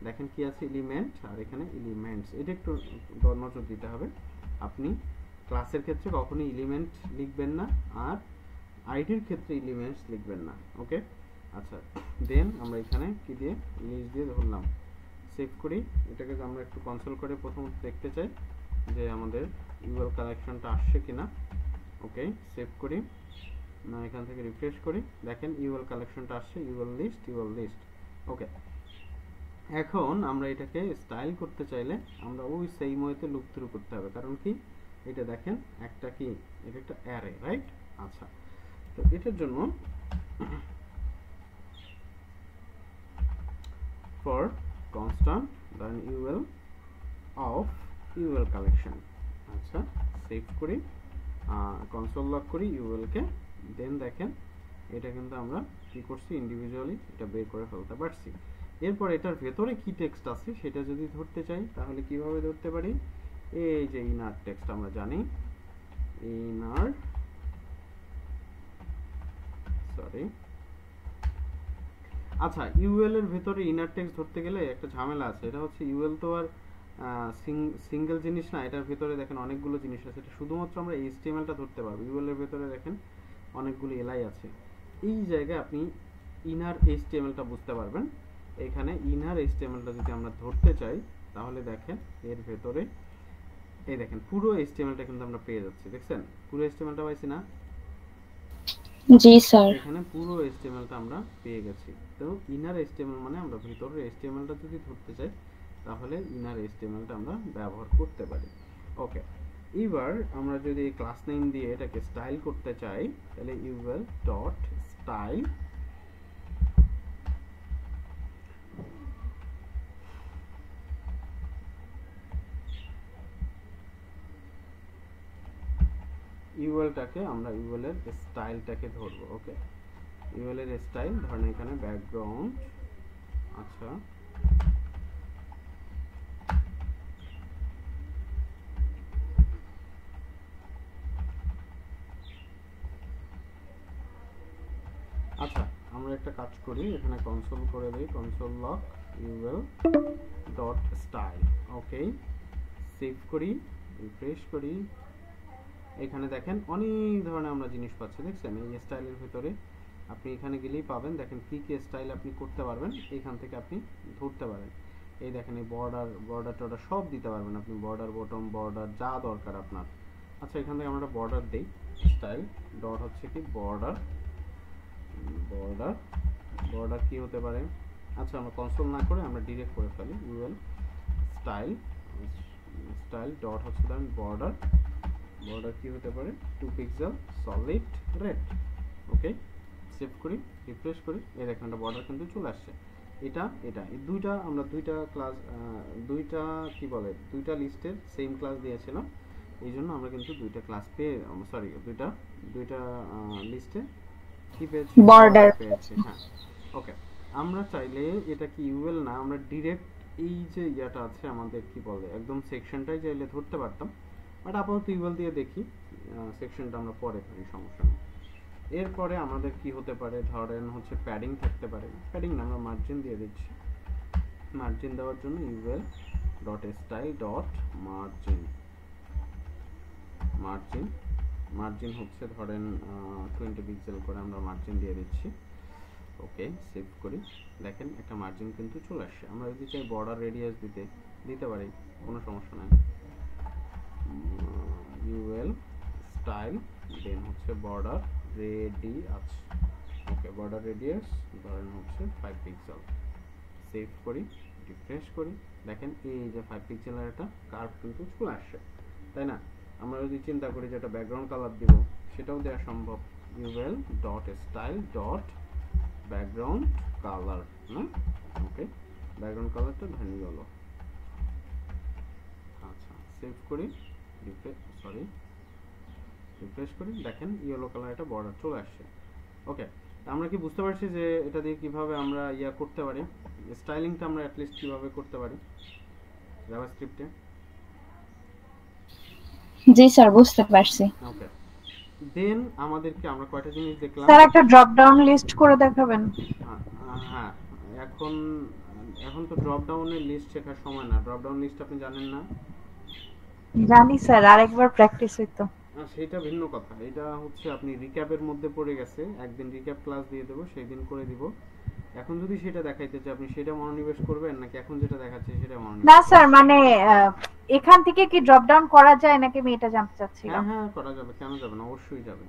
দেখেন কি আছে, এলিমেন্ট, আর এখানে এলিমেন্টস। এটা একটু নজর দিতে হবে। আপনি ক্লাসের ক্ষেত্রে কখনোই এলিমেন্ট লিখবেন না, আর আইডির ক্ষেত্রে এলিমেন্টস লিখবেন না। ওকে, আচ্ছা, দেন আমরা এখানে কি দিয়ে, ইংলিশ দিয়ে ধরলাম। সেভ করি, এটাকে আমরা একটু কনসোল করে প্রথমত দেখতে চাই যে আমাদের ইউএল কালেকশনটা আসছে কিনা। ওকে, সেভ করি, না এখান থেকে রিফ্রেশ করি, দেখেন ইউএল কালেকশনটা আসছে, ইউএল লিস্ট। ওকে, এখন আমরা এটাকে স্টাইল করতে চাইলে আমরা ওই সেম ওয়েতে লুপ থ্রু করতে হবে, কারণ কি এটা দেখেন একটা কি, এটা একটা অ্যারে, রাইট? আচ্ছা, তো এটার জন্য for constant then ul of ul collection। আচ্ছা, সেভ করি, কনসোল লক করি ul কে, দেন দেখেন এটা কিন্তু আমরা কি করছি, ইন্ডিভিজুয়ালি এটা বের করে ফেলতে পারছি। এরপর এটার ভেতরে কি টেক্সট আছে সেটা যদি ধরতে চাই তাহলে কিভাবে ধরতে পারি, এই যে ইনার টেক্সট আমরা জানি, ইনার সরি আচ্ছা, ইউএল এর ভেতরে ইনার টেক্সট ধরতে গেলে একটা ঝামেলা আছে। এটা হচ্ছে ইউএল তো আর সিঙ্গেল জিনিস না, এটার ভেতরে দেখেন অনেকগুলো জিনিস আছে। এটা শুধুমাত্র আমরা এইচটিএমএলটা ধরতে পারবো, ইউএল এর ভেতরে দেখেন অনেকগুলো এলআই আছে। এই জায়গায় আপনি ইনার এইচটিএমএলটা বুঝতে পারবেন। এখানে ইনার এইচটিএমএলটা যদি আমরা ধরতে চাই তাহলে দেখেন এর ভেতরে এই দেখেন পুরো এইচটিএমএলটা কিন্তু আমরা পেয়ে যাচ্ছি। দেখছেন পুরো এইচটিএমএলটা পাইছি না? জি স্যার। এখানে পুরো এইচটিএমএলটা আমরা পেয়ে গেছি। তো ইনার এইচটিএমএল মানে আমরা ভিতরের এইচটিএমএলটা যদি ধরতে চাই তাহলে ইনার এইচটিএমএলটা আমরা ব্যবহার করতে পারি। ওকে, এবার আমরা যদি ক্লাস নেম দিয়ে এটাকে স্টাইল করতে চাই তাহলে ইউএল ডট স্টাইল, ইউএলটাকে আমরা ইউএল এর স্টাইলটাকে ধরবো। ওকে, ইউএল এর স্টাইল ধরেন এখানে ব্যাকগ্রাউন্ড। আচ্ছা, আচ্ছা আমরা একটা কাজ করি, এখানে কনসোল করে দেই, console log UL dot style. Okay, save করি, রিফ্রেশ করি, এখানে দেখেন অনেক ধরনের আমরা জিনিস পাচ্ছি। দেখছেন এই স্টাইলের ভিতরে আপনি এখানে গেলেই পাবেন, দেখেন কি কি স্টাইল আপনি করতে পারবেন, এখান থেকে আপনি ধরতে পারেন। এই দেখেন এই বর্ডার টর্ডার সব দিতে পারবেন আপনি, বর্ডার বটম বর্ডার যা দরকার আপনার। আচ্ছা, এখান থেকে আমরা বর্ডার দেই, স্টাইল ডট হচ্ছে কি বর্ডার কি হতে পারে। আচ্ছা, আমরা কনসোল না করে আমরা ডিরেক্ট করে ফেলি, ইউএল স্টাইল ডট হচ্ছে ধরেন বর্ডার কি হতে পারে, 2 পিক্সেল সলিড রেড। ওকে, সেভ করি, রিফ্রেশ করি, এই দেখেন একটা বর্ডার কিন্তু চলে আসছে। এটা এই দুইটা আমরা দুইটা কি বলে দুইটা লিস্টের সেম ক্লাস দিয়েছিলাম, এই জন্য আমরা কিন্তু দুইটা ক্লাস পেয়ে দুইটা লিস্টে কি পেয়েছি, বর্ডার পেয়েছি। হ্যাঁ, ওকে, আমরা চাইলে এটা কি ইউএল না, আমরা ডিরেক্ট এই যে ইয়াটা আছে আমাদের কি বলে একদম সেকশনটাই চাইলে ধরতে পারতাম, বাট আপাতত ইউএল দিয়ে দেখি, সেকশনটা আমরা পরে ধরি, সমস্যা নেই। এরপরে আমাদের কি হতে পারে, ধরেন হচ্ছে প্যাডিং থাকতে পারে, প্যাডিং না আমরা মার্জিন দিয়ে দিচ্ছি। মার্জিন দেওয়ার জন্য UL dot style dot margin হচ্ছে ধরেন 20 পিক্সেল করে আমরা মার্জিন দিয়ে দিচ্ছি। ওকে, সেভ করি, দেখেন একটা মার্জিন কিন্তু চলে আসছে। আমরা যদি চাই বর্ডার রেডিয়াস দিতে পারি, কোনো সমস্যা নাই। ইউএল স্টাইল দেন হচ্ছে বর্ডার রেডিয়াস। ওকে, বর্ডার রেডিয়াস ধরেন হচ্ছে 5 পিক্সেল। সেভ করি, রিফ্রেশ করি, দেখেন এই যে 5 পিক্সেলের একটা কার্ভ কিন্তু চলে আসছে, তাই না? আমরা যদি চিন্তা করি যে একটা ব্যাকগ্রাউন্ড কালার দিব, সেটাও দেওয়া সম্ভব, UL dot style dot background colour না। ওকে, ব্যাকগ্রাউন্ড কালারটা ধরে গেল। আচ্ছা, সেভ করি, রিফ্রেশ করি, দেখেন ইয়েলো কালার একটা বর্ডার চলে আসছে। ওকে, আমরা কি বুঝতে পারছি যে এটা দিয়ে কিভাবে আমরা করতে পারি, স্টাইলিংটা আমরা অ্যাটলিস্ট কিভাবে করতে পারি জাভাস্ক্রিপ্টে? জি স্যার, বুঝতে পারছি। ওকে, দেন আমাদেরকে আমরা কয়টা জিনিস দেখলাম। স্যার একটা ড্রপ ডাউন লিস্ট করে দেখাবেন? হ্যাঁ, এখন এখন তো ড্রপ ডাউনের লিস্ট শেখার সময় না। ড্রপ ডাউন লিস্ট আপনি জানেন না? জানি স্যার, আরেকবার প্র্যাকটিস হইতো। সেটা ভিন্ন কথা। এটা হচ্ছে আপনি রিক্যাপের মধ্যে পড়ে গেছে, একদিন রিক্যাপ ক্লাস দিয়ে দেবো, সেই দিন করে দিব। এখন যদি সেটা দেখাইতে চাই, আপনি সেটা মনোনিবেশ করবেন নাকি এখন যেটা দেখাচ্ছে সেটা না মনোনিবেশ স্যার, করবেন? মানে এখান থেকে কি ড্রপ ডাউন করা যায় নাকি, আমি এটা জানতে হ্যাঁ চাচ্ছিলাম। হ্যাঁ, করা যাবে, কেন যাবে না, অবশ্যই যাবে।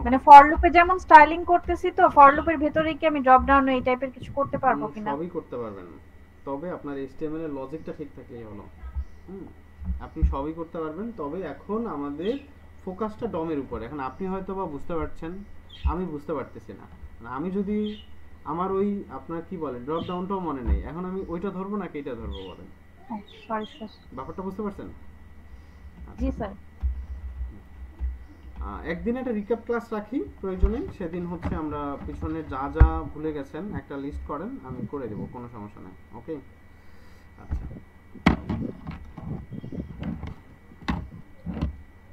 মানে ওকে, ফর লুপে যেমন স্টাইলিং করতেছি, তো ফর লুপের ভেতরে কি আমি ড্রপ ডাউন এই টাইপের কিছু করতে পারবো কিনা? সবই করতে পারবেন, তবে আপনার HTML এর লজিকটা ঠিক থাকলেই হলো। হুম, আপনি সবই করতে পারবেন, তবে এখন আমাদের ফোকাসটা ডমের উপরে। এখন আপনি হয়তো বা বুঝতে পারছেন, আমি বুঝতে পারতেছি না। আমি যদি আমার ওই আপনার কি বলে ড্রপ ডাউনটাও মনে নেই, এখন আমি ওইটা ধরবো নাকি এটা ধরবো বলেন? Sorry sir. ব্যাপারটা বুঝতে পারছেন? জি আচ্ছা, স্যার। একদিন একটা রিক্যাপ ক্লাস রাখি প্রয়োজনে, সেদিন হচ্ছে আমরা পিছনে যা যা ভুলে গেছেন একটা লিস্ট করেন, আমি করে দেবো, কোনো সমস্যা নেই। ওকে, আচ্ছা,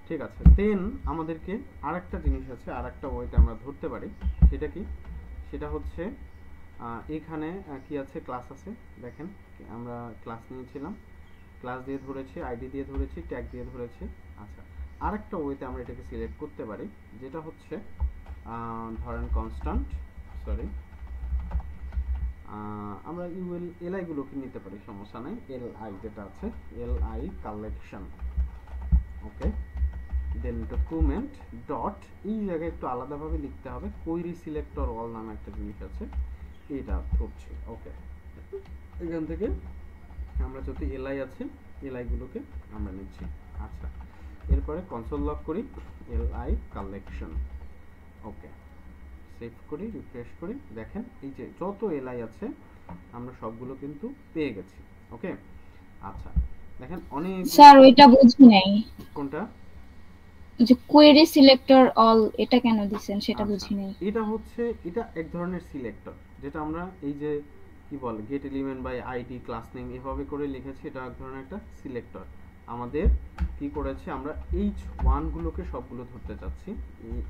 ঠিক আছে। দেন আমাদেরকে আরেকটা জিনিস আছে, আরেকটা ওয়েতে আমরা ধরতে পারি। সেটা কি? সেটা হচ্ছে এখানে কি আছে, ক্লাস আছে। দেখেন আমরা ক্লাস নিয়েছিলাম, ক্লাস দিয়ে ধরেছি, আইডি দিয়ে ধরেছি, ট্যাগ দিয়ে ধরেছি। আচ্ছা, আরেকটা ওয়েতে আমরা এটাকে সিলেক্ট করতে পারি, যেটা হচ্ছে ধরেন কনস্ট্যান্ট, সরি, আমরা ইউএল এলআই গুলোকে নিতে পারি, সমস্যা নাই। এলআই যেটা আছে, এলআই কালেকশন। ওকে, দেন ডকুমেন্ট ডট, এই জায়গায় একটু আলাদাভাবে লিখতে হবে, কোয়েরি সিলেক্টর অল নামে একটা জিনিস আছে, এটা ধরছি। ওকে, এখান থেকে আমরা যত এলআই আছে এলআই গুলোকে আমরা নিচ্ছি। আচ্ছা, এরপরে কনসোল লগ করি, এলআই কালেকশন। ওকে, সেভ করি, রিফ্রেশ করি, দেখেন এই যে যত এলআই আছে আমরা সবগুলো কিন্তু পেয়ে গেছি। ওকে, আচ্ছা, দেখেন অনেক। স্যার ওইটা বুঝি নাই, কোনটা? যে কোয়েরি সিলেক্টর অল, এটা কেন দিছেন সেটা আচ্ছা, বুঝি নাই। এটা হচ্ছে, এটা এক ধরনের সিলেক্টর, যেটা আমরা এই যে কি বলে get element by ID class name এভাবে করে লিখেছি, এটা এক ধরনের একটা সিলেক্টর। আমাদের কি করেছে, আমরা H1 গুলোকে সবগুলো ধরতে চাচ্ছি,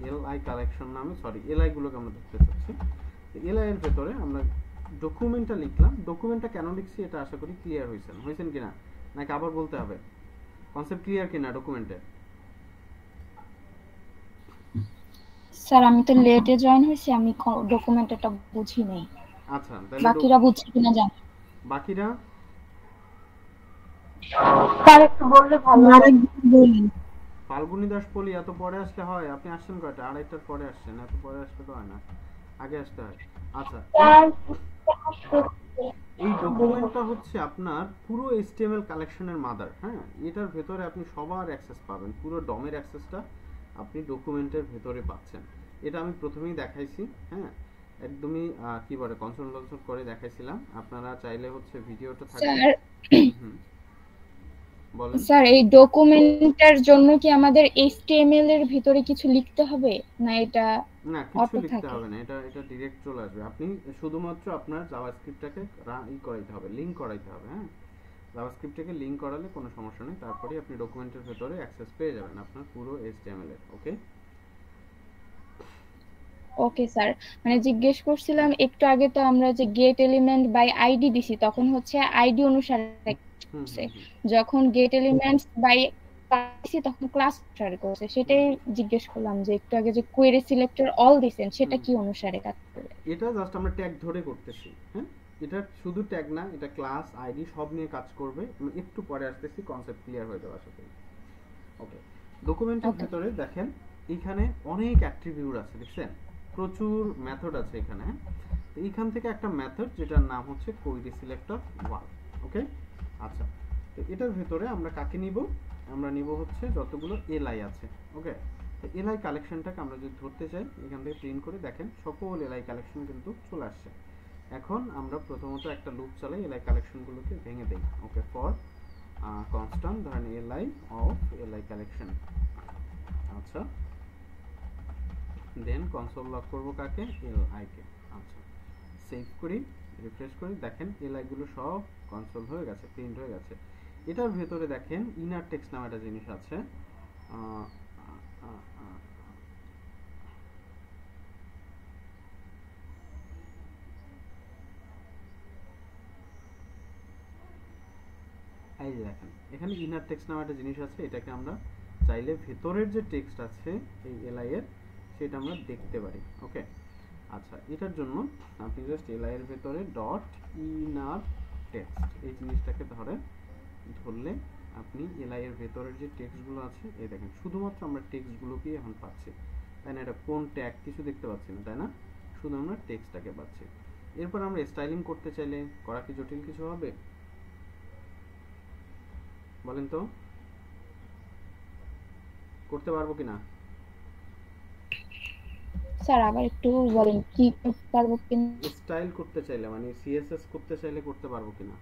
এলআই কালেকশন নামে, সরি এলআই গুলোকে আমরা ধরতে চাচ্ছি। এলআই এর ভেতরে আমরা ডকুমেন্টটা লিখলাম। ডকুমেন্টটা কেন লিখছি এটা আশা করি ক্লিয়ার হয়েছেন কিনা, নাকি আবার বলতে হবে? কনসেপ্ট ক্লিয়ার কিনা ডকুমেন্টে? স্যার আমি তো লেটে জয়েন হয়েছি, আমি ডকুমেন্ট এটা বুঝি নাই। আচ্ছা, তাহলে বাকিরা বুঝছে কিনা জানি। বাকিরা স্যার একটু বললে ভালো হয়। বলুন। ফাল্গুনী দাস পলি, এত পরে আসলে হয়? আপনি আসছেন কয়টা? আড়াইটার পরে আসছেন, এত পরে আসলে তো হয় না, আগে আসতে হয়। আচ্ছা, এই ডকুমেন্টটা হচ্ছে আপনার পুরো HTML কালেকশনের মাদার। হ্যাঁ, এটার ভেতরে আপনি সবার অ্যাক্সেস পাবেন, পুরো ডমের অ্যাক্সেসটা আপনি ডকুমেন্টের ভেতরে পাচ্ছেন। এটা আমি প্রথমেই দেখাইছি। হ্যাঁ, একদমই কি বলে কনসোল করে দেখাইছিলাম। আপনারা চাইলে হচ্ছে ভিডিওটা থাকবে। স্যার, হুম, বলেন। স্যার এই ডকুমেন্টের জন্য কি আমাদের HTML এর ভিতরে কিছু লিখতে হবে, না এটা না, কিছু অটো লিখতে থাকে? হবে না, এটা এটা ডিরেক্ট চলে আসবে। আপনি শুধুমাত্র আপনার জাভাস্ক্রিপ্টটাকে করাইতে হবে, লিংক করাইতে হবে। হ্যাঁ, জাভাস্ক্রিপ্টটাকে লিংক করালে কোনো সমস্যা নেই, তারপরে আপনি ডকুমেন্টের ভেতরে অ্যাক্সেস পেয়ে যাবেন আপনার পুরো HTML এর। ওকে, ওকে স্যার, মানে জিজ্ঞেস করছিলাম একটু আগে, তো আমরা যে গেট এলিমেন্ট বাই আইডি দিছি তখন হচ্ছে আইডি অনুসারে হুম করছে, হুম হুম যখন গেট এলিমেন্টস বাই দিছি তখন ক্লাস অনুসারে করছে। সেটাই জিজ্ঞেস করলাম যে একটু আগে যে কোয়েরি সিলেক্টর অল দিছেন সেটা হুম। কি অনুসারে কাজ করে? এটা জাস্ট আমরা ট্যাগ ধরে করতেছি। হ্যাঁ, এটা শুধু ট্যাগ না, এটা ক্লাস আইডি সব নিয়ে কাজ করবে। আমি একটু পরে আসতেছি, কনসেপ্ট ক্লিয়ার হয়ে যাবে আশা করি। ওকে, ডকুমেন্টের ওকে ভেতরে দেখেন এখানে অনেক অ্যাট্রিবিউট আছে, দেখছেন প্রচুর মেথড আছে এখানে। হ্যাঁ, তো এইখান থেকে একটা মেথড যেটার নাম হচ্ছে কোয়েরি সিলেক্টর ওয়াল। ওকে, আচ্ছা, তো এটার ভেতরে আমরা কাকে নিব? আমরা নিব হচ্ছে যতগুলো এলআই আছে। ওকে, তো এলআই কালেকশনটাকে আমরা যদি ধরতে চাই, এখান থেকে প্রিন্ট করে দেখেন সকল এলআই কালেকশন কিন্তু চলে আসছে। এখন আমরা প্রথমত একটা লুপ চালাই, এলআই কালেকশনগুলোকে ভেঙে দেই। ওকে, ফর কনস্ট্যান্ট ধরেন এলআই অফ এলআই কালেকশন। আচ্ছা, দেন কনসোল লক করব কাকে? এলআই কে। আচ্ছা, সেভ করি, রিফ্রেশ করি, দেখেন এলআই গুলো সব কনসোল হয়ে গেছে, প্রিন্ট হয়ে গেছে। এটার ভেতরে দেখেন ইনার টেক্সট নামে একটা জিনিস আছে। এই যে দেখেন এখানে ইনার টেক্সট নামে একটা জিনিস আছে, এটাকে আমরা চাইলে ভেতরের যে টেক্সট আছে এই এলআই এর সেটা আমরা দেখতে পারি। ওকে, আচ্ছা এটার জন্য আপনি জাস্ট এলআই এর ভেতরে ডট ইনার টেক্সট এই জিনিসটাকে ধরলে আপনি এলআই এর ভেতরের যে টেক্সটগুলো আছে এই দেখেন শুধুমাত্র আমরা টেক্সটগুলোকেই এখন পাচ্ছি, তাই না? এটা কোন ট্যাগ কিছু দেখতে পাচ্ছি না, তাই না? শুধু আমরা টেক্সটটাকে পাচ্ছি। এরপর আমরা স্টাইলিং করতে চাইলে করা কি জটিল কিছু হবে বলেন তো? করতে পারবো কিনা? স্যার আবার একটু বলেন কি করতে পারবো কিনা? স্টাইল করতে চাইলে মানে সিএসএস করতে চাইলে করতে পারবো কিনা?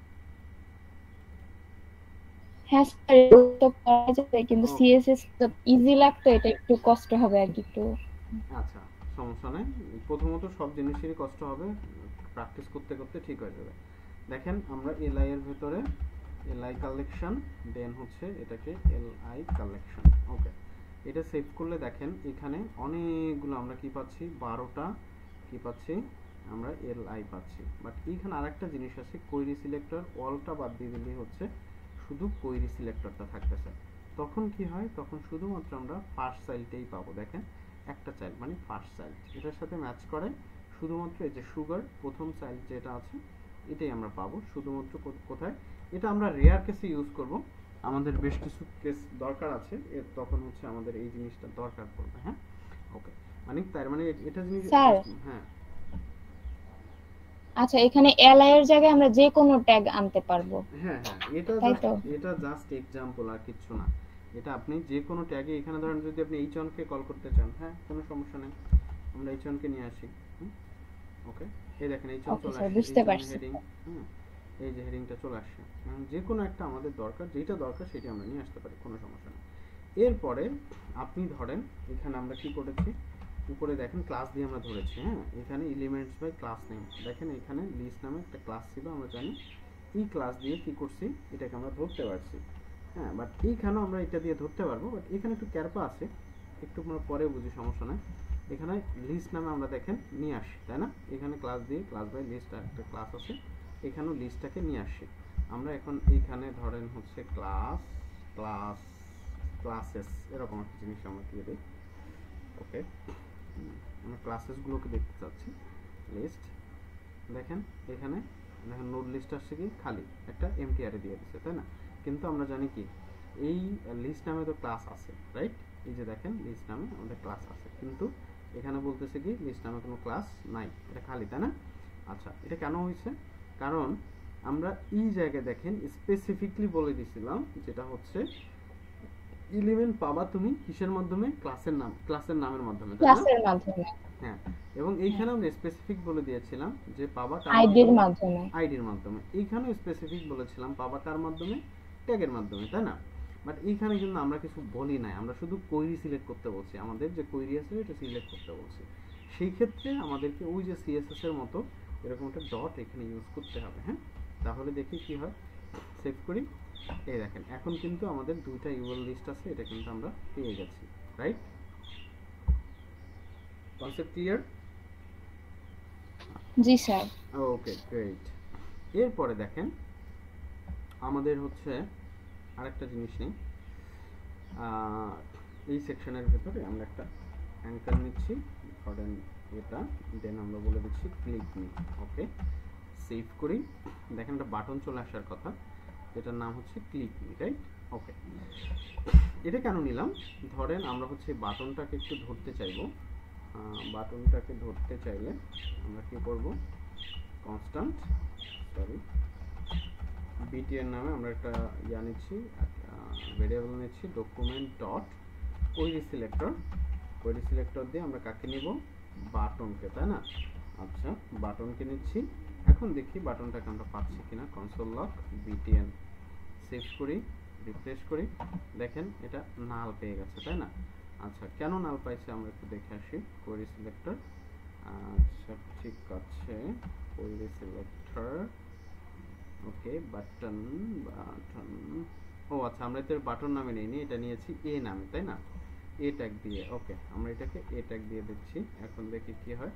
হ্যাঁ স্যার তো করা যাবে, কিন্তু সিএসএস তো ইজি লাগতো, এটা একটু কষ্ট হবে আর কি একটু। আচ্ছা সমস্যা নাই, প্রথমত সব জিনিসেরই কষ্ট হবে, প্র্যাকটিস করতে করতে ঠিক হয়ে যাবে। দেখেন আমরা এলআই এর ভিতরে এলআই কালেকশন দেন হচ্ছে এটাকে এলআই কালেকশন। ওকে, এটা সেভ করলে দেখেন এখানে অনেকগুলো আমরা কি পাচ্ছি, 12টা কি পাচ্ছি আমরা এলআই পাচ্ছি। বাট এইখানে আরেকটা জিনিস আছে, কোয়েরি সিলেক্টর অলটা বাদ দিয়ে দিলে হচ্ছে শুধু কোয়েরি সিলেক্টরটা থাকতেছে। তখন কি হয়, তখন শুধুমাত্র আমরা ফার্স্ট চাইল্ডটাই পাবো। দেখেন একটা চাইল্ড মানে ফার্স্ট চাইল্ড, এটার সাথে ম্যাচ করে শুধুমাত্র এই যে সুগার প্রথম চাইল্ড যেটা আছে এটাই আমরা পাবো শুধুমাত্র। কোথায় এটা আমরা রেয়ার কেসে ইউজ করব, আমাদের বেশ কিছু কেস দরকার আছে এর, তখন হচ্ছে আমাদের এই জিনিসটা দরকার পড়বে। হ্যাঁ ওকে, মানে তার মানে এটা জিনিস। হ্যাঁ আচ্ছা এখানে এলআই এর জায়গায় আমরা যে কোনো ট্যাগ আনতে পারবো? হ্যাঁ হ্যাঁ, এটা জাস্ট এক্সাম্পল আর কিছু না। এটা আপনি যে কোনো ট্যাগে এখানে ধরেন যদি আপনি h1 কে কল করতে চান, হ্যাঁ কোনো সমস্যা নেই, আমরা h1 কে নিয়ে আসি। ওকে, এই দেখেন h1 চলে আসছে, বুঝতে পারছি। হেডিং, এই যে হেডিংটা চলে আসছে। যে কোনো একটা আমাদের দরকার, যেটা দরকার সেটা আমরা নিয়ে আসতে পারি, কোনো সমস্যা নেই। এরপরে আপনি ধরেন এখানে আমরা কি করেছি, উপরে দেখেন ক্লাস দিয়ে আমরা ধরেছি। হ্যাঁ এখানে এলিমেন্টস বাই ক্লাস নেম, দেখেন এখানে লিস্ট নামে একটা ক্লাস ছিল, আমরা জানি এই ক্লাস দিয়ে কি করছি এটাকে আমরা ধরতে পারছি। হ্যাঁ বাট এইখানেও আমরা এটা দিয়ে ধরতে পারবো, বাট এখানে একটু ক্যারপা আছে, একটু আমরা পরে বুঝি, সমস্যা নাই। এখানে লিস্ট নামে আমরা দেখেন নিয়ে আসি, তাই না? এখানে ক্লাস দিয়ে ক্লাস বাই লিস্ট একটা ক্লাস আছে, এখানেও লিস্টটাকে নিয়ে আসি আমরা। এখন এইখানে ধরেন হচ্ছে ক্লাস ক্লাস ক্লাসেস এরকম একটা জিনিস আমরা দিয়ে দিই। ওকে, আমরা ক্লাসেসগুলোকে দেখতে চাচ্ছি, লিস্ট দেখেন এখানে দেখেন নোড লিস্ট আসছে কি খালি একটা এমটি অ্যারে দিয়ে দিচ্ছে, তাই না? কিন্তু আমরা জানি কি এই লিস্ট নামে তো ক্লাস আছে, রাইট? এই যে দেখেন লিস্ট নামে আমাদের ক্লাস আছে, কিন্তু এখানে বলতেছে কি লিস্ট নামে কোনো ক্লাস নাই, এটা খালি, তাই না? আচ্ছা এটা কেন হয়েছে, কারণ আমরা এই জায়গায় দেখেন স্পেসিফিকলি বলে দিয়েছিলাম যেটা হচ্ছে এলিমেন্ট পাবা তুমি কিসের মাধ্যমে, ক্লাসের নামের মাধ্যমে, ক্লাসের মাধ্যমে। হ্যাঁ, এবং এইখানে আমরা স্পেসিফিক বলে দিয়েছিলাম যে পাবা আইডির মাধ্যমে, আইডির মাধ্যমে। এইখানেও স্পেসিফিক বলেছিলাম পাবা কার মাধ্যমে, ট্যাগের মাধ্যমে, তাই না? বাট এইখানে কিন্তু আমরা কিছু বলি নাই, আমরা শুধু কোয়েরি সিলেক্ট করতে বলছি, আমাদের যে কোয়েরি আছে এটা সিলেক্ট করতে বলছি। সেই ক্ষেত্রে আমাদেরকে ওই যে সিএসএস এর মতো এরকম একটা ডট এখানে ইউজ করতে হবে। হ্যাঁ তাহলে দেখি কি হয়, সেভ করি। এই দেখেন এখন কিন্তু আমাদের দুইটা ইউএল লিস্ট আছে, এটা কিন্তু আমরা পেয়ে গেছি, রাইট? Concept clear? জি স্যার। Okay great. এরপরে দেখেন আমাদের হচ্ছে আরেকটা জিনিস নেই, এই সেকশনের ভেতরে আমরা একটা অ্যাঙ্কার নিচ্ছি, ধরেন এটা, দেন আমরা বলে দিচ্ছি ক্লিক মি। ওকে, সেভ করি। দেখেন একটা বাটন চলে আসার কথা, এটার নাম হচ্ছে ক্লিক মি, রাইট? ওকে, এটা কেন নিলাম, ধরেন আমরা হচ্ছে বাটনটাকে একটু ধরতে চাইবো, বাটনটাকে ধরতে চাইলে আমরা কি করব, কনস্ট্যান্ট বিটিএর নামে আমরা একটা ইয়া নিচ্ছি, ভেরিয়েবল নিচ্ছি, ডকুমেন্ট ডট কোয়েরি সিলেক্টর দিয়ে আমরা কাকে নিব, বাটনকে, তাই না? আচ্ছা বাটনকে নিচ্ছি। এখন দেখি বাটনটাকে আমরা পাচ্ছি কিনা, কনসোল লগ বিটিএন, সেভ করি, রিফ্রেশ করি, দেখেন এটা নাল পেয়ে গেছে, তাই না? আচ্ছা কেন নাল পাইছে আমরা একটু দেখে আসি, কোয়েরি সিলেক্টর, আচ্ছা ঠিক আছে, কোয়েরি সিলেক্টর ওকে, বাটন বাটন, ও আচ্ছা, আমরা এতে বাটন নামে নিইনি, এটা নিয়েছি এ নামে, তাই না? এ ট্যাগ দিয়ে, ওকে, আমরা এটাকে এ ট্যাগ দিয়ে দিচ্ছি। এখন দেখি কি হয়।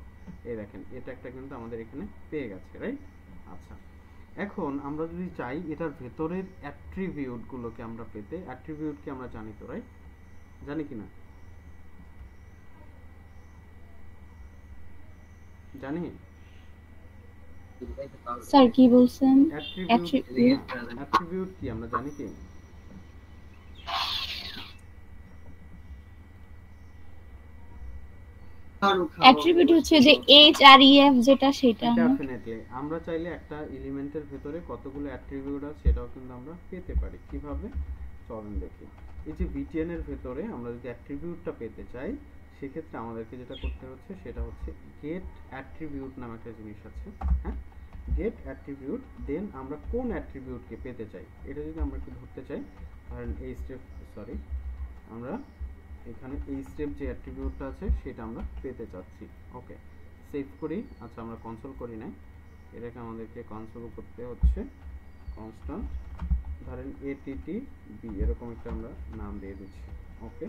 এই দেখেন এ ট্যাগটা কিন্তু আমাদের এখানে পেয়ে গেছে, রাইট? আচ্ছা, এখন আমরা যদি চাই এটার ভেতরের অ্যাট্রিবিউট গুলোকে আমরা পেতে, অ্যাট্রিবিউট কি আমরা জানি তো, রাইট? জানি কি না? জানি। স্যার কি বলছেন? অ্যাট্রিবিউট, অ্যাট্রিবিউট কি আমরা জানি কি? অ্যাট্রিবিউট হচ্ছে যে এইচ আর ইএফ যেটা, সেটা না? ডেফিনেটলি আমরা চাইলে একটা এলিমেন্টের ভেতরে কতগুলো অ্যাট্রিবিউট আছে সেটাও কিন্তু আমরা পেতে পারি। কিভাবে? চলুন দেখি। এই যে বিটিএন এর ভেতরে আমরা যদি অ্যাট্রিবিউটটা পেতে চাই, সেক্ষেত্রে আমাদেরকে যেটা করতে হচ্ছে সেটা হচ্ছে গেট অ্যাট্রিবিউট নামে একটা জিনিস আছে। হ্যাঁ, গেট অ্যাট্রিবিউট, দেন আমরা কোন অ্যাট্রিবিউটকে পেতে চাই এটা যদি আমরা একটু ধরতে চাই, ধরেন এই স্টেপ, সরি, আমরা এখানে এই স্টেপ যে অ্যাট্রিবিউটটা আছে সেটা আমরা পেতে চাচ্ছি। ওকে, সেভ করি। আচ্ছা, আমরা কনসোল করি না, এটাকে আমাদেরকে কনসোল করতে হচ্ছে কনস্ট্যান্ট, ধরেন এটিটি বি এরকম একটা আমরা নাম দিয়ে দিচ্ছি। ওকে,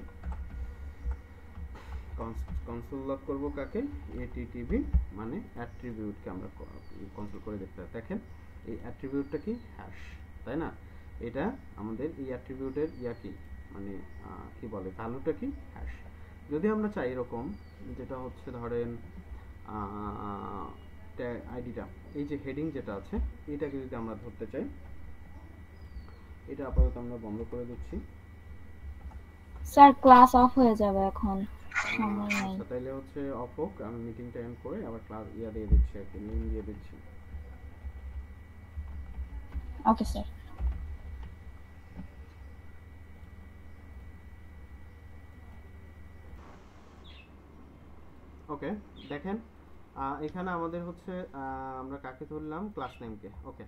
কনসোল লক করব কাকে? এটিটিবি, মানে অ্যাট্রিবিউটকে আমরা কনসোল করে দেখতে হবে। দেখেন এই অ্যাট্রিবিউটটা কি? হ্যাশ, তাই না? এটা আমাদের এই অ্যাট্রিবিউটের কি, মানে কি বলে, ভ্যালুটা কি? হ্যাশ। যদি আমরা চাই এরকম, যেটা হচ্ছে ধরেন আইডিটা, এই যে হেডিং যেটা আছে এটাকে যদি আমরা ধরতে চাই, এটা আপাতত আমরা বন্ধ করে দিচ্ছি। স্যার ক্লাস অফ হয়ে যাবে এখন, সময় নাই। আচ্ছা, তাইলে হচ্ছে অফ হোক, আমি মিটিংটা এন্ড করে আবার ক্লাস দিয়ে দিচ্ছি, আর কি লিংক দিয়ে দিচ্ছি। Okay sir. ওকে, দেখেন এখানে আমাদের হচ্ছে আমরা কাকে ধরলাম? ক্লাস নেমকে। ওকে,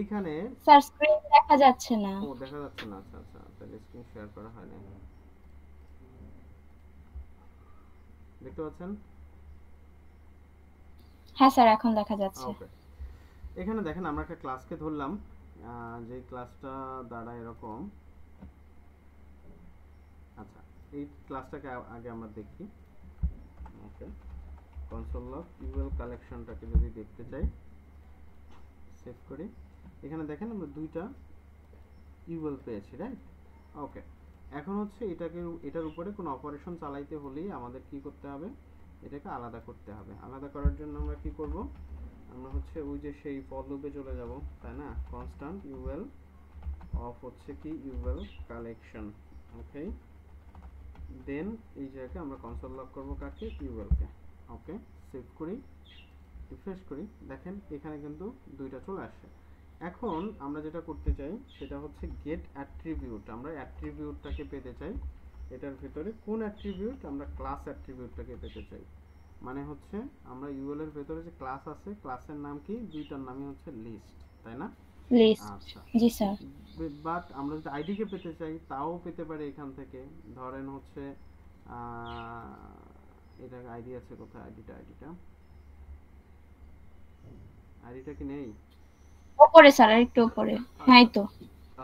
এখানে স্যার স্ক্রিন দেখা যাচ্ছে না। ও দেখা যাচ্ছে না, আচ্ছা আচ্ছা, তাহলে স্ক্রিন শেয়ার করা হয় না। দেখতে পাচ্ছেন? হ্যাঁ স্যার, এখন দেখা যাচ্ছে। ওকে, এখানে দেখেন আমরা একটা ক্লাসকে ধরলাম, যে ক্লাসটা দ্বারা এরকম। আচ্ছা, এই ক্লাসটাকে আগে আমরা দেখি। ওকে, কনসোল লগ ইউএল কালেকশনটাকে যদি দেখতে চাই, সেভ করি। এখানে দেখেন আমরা দুইটা ইউএল পেয়েছি, রাইট? ওকে, এখন হচ্ছে এটার উপরে কোনো অপারেশন চালাইতে হলেই আমাদের কি করতে হবে? এটাকে আলাদা করতে হবে। আলাদা করার জন্য আমরা কি করব? আমরা হচ্ছে ওই যে সেই ফর লুপে চলে যাব, তাই না? কনস্ট্যান্ট ইউএল অফ হচ্ছে কি ইউএল কালেকশন। ওকে, দেন এই জায়গায় আমরা কনসোল লক করব কাকে? ইউএল কে। ওকে, সেভ করি, রিফ্রেশ করি। দেখেন এখানে কিন্তু দুইটা চলে আসছে। এখন আমরা যেটা করতে চাই সেটা হচ্ছে গেট অ্যাট্রিবিউট। আমরা অ্যাট্রিবিউটটাকে পেতে চাই, এটার ভিতরে কোন অ্যাট্রিবিউট? আমরা ক্লাস অ্যাট্রিবিউটটাকে পেতে চাই। মানে হচ্ছে আমরা ইউএল এর ভিতরে যে ক্লাস আছে, ক্লাসের নাম কি? দুইটার নামই হচ্ছে লিস্ট, তাই না? লিস্ট। আচ্ছা, জি স্যার। বাট আমরা যদি আইডি কে পেতে চাই তাও পেতে পারি এখান থেকে। ধরেন হচ্ছে এটা আইডি আছে কোথায়? আইডিটা কি নেই? উপরে স্যার, একটু উপরে। হ্যাঁ, এই তো।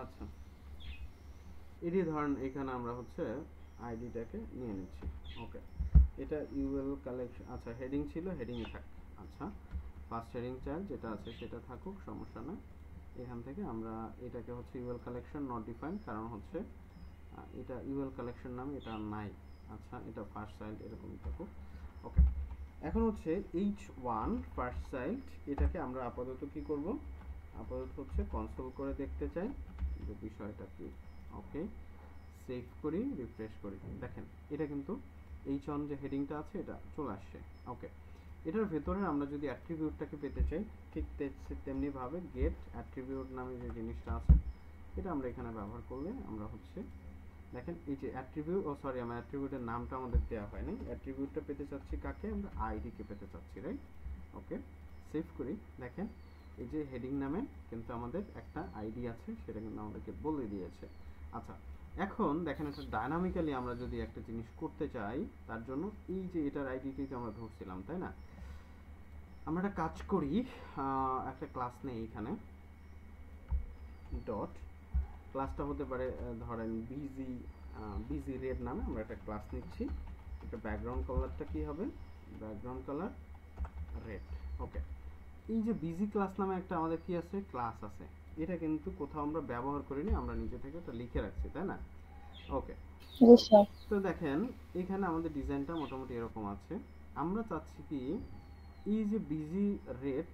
আচ্ছা, এটি ধরেন এখানে আমরা হচ্ছে আইডিটাকে নিয়ে নিচ্ছি। ওকে, এটা ইউএল কালেকশন। আচ্ছা, হেডিং ছিল, হেডিং এ থাক। আচ্ছা, ফার্স্ট হেডিং চার্জ যেটা আছে সেটা থাকুক, সমস্যা না। এখান থেকে আমরা এটাকে হচ্ছে ইউএল কালেকশন নট ডিফাইন্ড, কারণ হচ্ছে এটা ইউএল কালেকশন নামে এটা নাই। আচ্ছা, এটা ফার্স্ট চাইল্ড এরকমই থাকুক। ওকে, এখন হচ্ছে h1 ফার্স্ট চাইল্ড, এটাকে আমরা আপাতত কি করব? আপাতত হচ্ছে কনসোল করে দেখতে চাই যে বিষয়টা কি। ওকে, সেভ করি, রিফ্রেশ করি। দেখেন এটা কিন্তু h1 যে হেডিংটা আছে এটা চলে আসছে। ওকে, এটার ভেতরে আমরা যদি অ্যাট্রিবিউটটাকে পেতে চাই, ঠিক তেমনি ভাবে গেট অ্যাট্রিবিউট নামে যে জিনিসটা আছে এটা আমরা এখানে ব্যবহার করলে আমরা হচ্ছে দেখেন এই যে অ্যাট্রিবিউট, সরি, আমার অ্যাট্রিবিউটের নামটা আমাদের দেওয়া হয়নি। অ্যাট্রিবিউটটা পেতে চাচ্ছি কাকে? আমরা আইডি কে পেতে চাচ্ছি, রাইট? ওকে, সেভ করি। দেখেন এই যে হেডিং নামে কিন্তু আমাদের একটা আইডি আছে, সেটা কিন্তু আমাদেরকে বলে দিয়েছে। আচ্ছা, এখন দেখেন এটা ডাইনামিক্যালি আমরা যদি একটা জিনিস করতে চাই, তার জন্য এই যে এটার আইডিকে আমরা ধরছিলাম, তাই না? আমরা একটা কাজ করি, একটা ক্লাস নেই এখানে। ডট ক্লাসটা হতে পারে ধরেন বিজি রেড নামে আমরা একটা ক্লাস নিচ্ছি। এটা ব্যাকগ্রাউন্ড কালারটা কি হবে, ব্যাকগ্রাউন্ড কালার রেড। ওকে, এই যে বিজি ক্লাস নামে একটা আমাদের কি আছে, ক্লাস আছে, এটা কিন্তু কোথাও আমরা ব্যবহার করিনি, আমরা নিজে থেকে এটা লিখে রাখছি, তাই না? ওকে, জি স্যার। তো দেখেন এখানে আমাদের ডিজাইনটা মোটামুটি এরকম আছে। আমরা চাচ্ছি কি এই যে বিজি রেড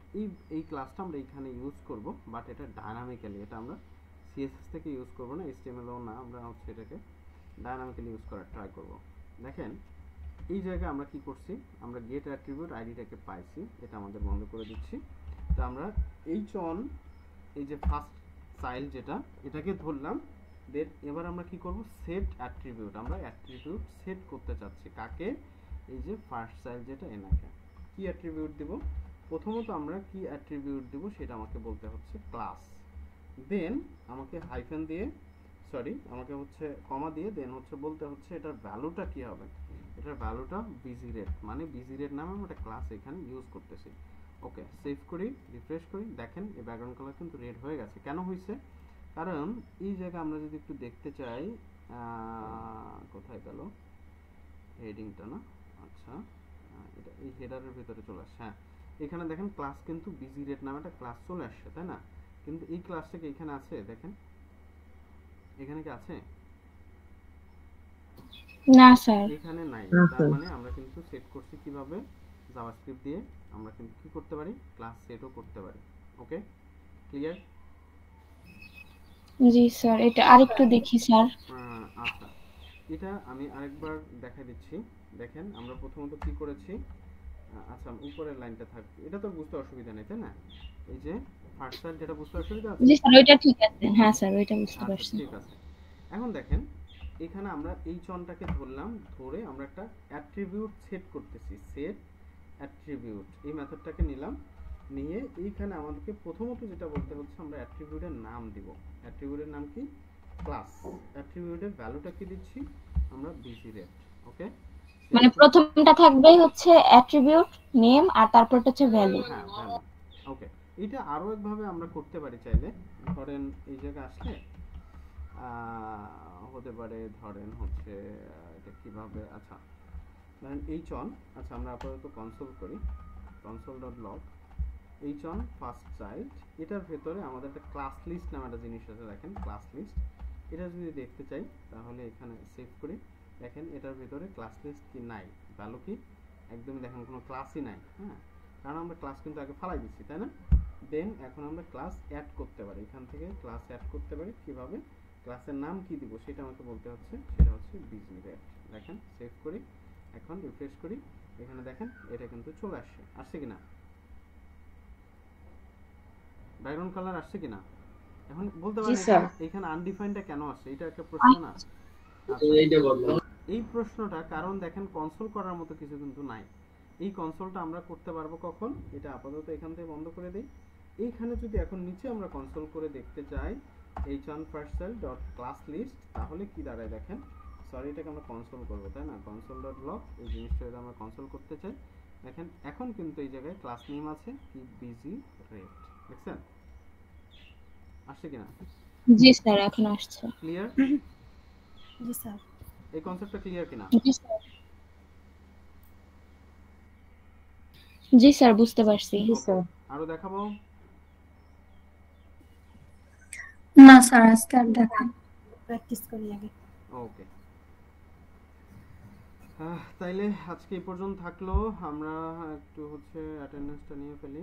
এই ক্লাসটা আমরা এখানে ইউজ করব, বাট এটা ডায়নামিক্যালি, এটা আমরা সিএসএস থেকে ইউজ করব না, এইচটিএমএল ও না, আমরা হচ্ছে এটাকে ডায়নামিক্যালি ইউজ করার ট্রাই করব। দেখেন এই জায়গায় আমরা কি করছি, আমরা গেট অ্যাট্রিবিউট আইডিটাকে পাইছি, এটা আমাদের বন্ধ করে দিচ্ছি। তো আমরা এইচ1 এই যে ফার্স্ট চাইল্ড যেটা, এটাকে ধরলাম। দেন এবার আমরা কি করব, সেট অ্যাট্রিবিউট, আমরা অ্যাট্রিবিউট সেট করতে চাচ্ছি কাকে, এই যে ফার্স্ট চাইল্ড যেটা এনাকে। কি অ্যাট্রিবিউট দেব, প্রথমত আমরা কি অ্যাট্রিবিউট দেব সেটা আমাকে বলতে হচ্ছে ক্লাস। দেন আমাকে হাইফেন দিয়ে, সরি আমাকে হচ্ছে কমা দিয়ে দেন হচ্ছে বলতে হচ্ছে এটার ভ্যালুটা কি হবে, এটার ভ্যালুটা বিজি রেড, মানে বিজি রেড নামে আমরা একটা ক্লাস এখানে ইউজ করতেছি। ওকে, সেভ করি, রিফ্রেশ করি, দেখেন এই ব্যাকগ্রাউন্ড কালার কিন্তু রেড হয়ে গেছে। কেন হয়েছে, কারণ এই জায়গায় আমরা যদি একটু দেখতে চাই, কোথায় গেল হেডিংটা, না আচ্ছা এটা এই হেডারের ভিতরে চলে আসছে। হ্যাঁ, এখানে দেখেন ক্লাস কিন্তু বিজি রেড নামে একটা ক্লাস চলে আসছে, তাই না? কিন্তু এই ক্লাসটা কি এখানে আছে, দেখেন এখানে কি আছে, না স্যার। এখানে নাই। তার মানে আমরা কিন্তু সেট করছি কিভাবে, জাভাস্ক্রিপ্ট দিয়ে আমরা কিন্তু কি করতে পারি, ক্লাস সেটও করতে পারি। ওকে, ক্লিয়ার? জি স্যার, এটা আরেকটু দেখি স্যার। আচ্ছা, এটা আমি আরেকবার দেখাই দিচ্ছি। দেখেন আমরা প্রথমত কি করেছি, আচ্ছা উপরের লাইনটা থাক, এটা তো বুঝতে অসুবিধা নেই, তাই না? এই যে ফার্স্ট সাইড যেটা বুঝতে অসুবিধা আছে, জি স্যার ওইটা ঠিক আছে। হ্যাঁ স্যার ওইটা বুঝতে আচ্ছা পারছি। ঠিক আছে। এখন দেখেন এখানে আমরা এই চনটাকে ধরলাম, ধরে আমরা একটা অ্যাট্রিবিউট সেট করতেছি, সেট অ্যাট্রিবিউট এই মেথডটাকে নিলাম, নিয়ে এইখানে আমাদেরকে প্রথমত যেটা বলতে হচ্ছে আমরা অ্যাট্রিবিউটের নাম দিব। অ্যাট্রিবিউটের নাম কি, ক্লাস। অ্যাট্রিবিউটের ভ্যালুটা কি দিচ্ছি আমরা, বিজি রেড। ওকে, মানে প্রথমটা থাকবে হচ্ছে অ্যাট্রিবিউট নেম আর তারপরটা হচ্ছে ভ্যালু। হ্যাঁ ভ্যালু। ওকে, এটা আরো একভাবে আমরা করতে পারি চাইলে, ধরেন এই জায়গায় আসলে হতে পারে, ধরেন হচ্ছে এটা কিভাবে, আচ্ছা ধরেন এইচ1, আচ্ছা আমরা আপাতত কনসোল করি, console.log এইচ1 ফার্স্ট চাইল্ড, এটার ভেতরে আমাদের একটা ক্লাস লিস্ট নামে একটা জিনিস আছে, দেখেন ক্লাস লিস্ট। এটা যদি দেখতে চাই তাহলে এখানে সেভ করি, দেখেন এটার ভেতরে ক্লাস লিস্ট কি নাই, ভ্যালু কি একদমই দেখেন কোনো ক্লাসই নাই। হ্যাঁ, কারণ আমরা ক্লাস কিন্তু আগে ফালাই দিচ্ছি, তাই না? দেন এখন আমরা ক্লাস অ্যাড করতে পারি, এখান থেকে ক্লাস অ্যাড করতে পারি। কিভাবে, ক্লাসের নাম কি দিব সেটা আমাকে বলতে হচ্ছে, সেটা হচ্ছে বিজি রেড। দেখেন সেভ করি, এখন রিফ্রেশ করি, এখানে দেখেন এটা কিন্তু চলে আসছে, আসছে কিনা, ব্যাকগ্রাউন্ড কালার আসছে কিনা? এখন বলতে পারেন এখানে আনডিফাইন্ডটা কেন আসছে, এটা একটা প্রশ্ন না? এই প্রশ্নটা কারণ দেখেন কনসোল করার মতো কিছু কিন্তু নাই। এই কনসোলটা আমরা করতে পারবো কখন, এটা আপাতত এখান থেকে বন্ধ করে দেই। এইখানে যদি এখন নিচে আমরা কনসোল করে দেখতে চাই h1 firstCell dot class list, তাহলে কি দাঁড়ায় দেখেন, সরি এটাকে আমরা কনসোল করবো, তাই না? console.log এই জিনিসটা যদি আমরা কনসোল করতে চাই, দেখেন এখন কিন্তু এই জায়গায় ক্লাস নেম আছে কি, বিজি রেড। দেখছেন আসছে কিনা? জি স্যার এখন আসছে। ক্লিয়ার? জি স্যার। এই কনসেপ্টটা ক্লিয়ার কিনা? জি স্যার। জি স্যার বুঝতে পারছি। জি স্যার। আরো দেখাবো? না স্যার আজকে আর দেখান, প্র্যাকটিস করি আগে। ওকে, তাইলে আজকে এই পর্যন্ত থাকলো, আমরা একটু হচ্ছে অ্যাটেন্ডেন্সটা নিয়ে ফেলি।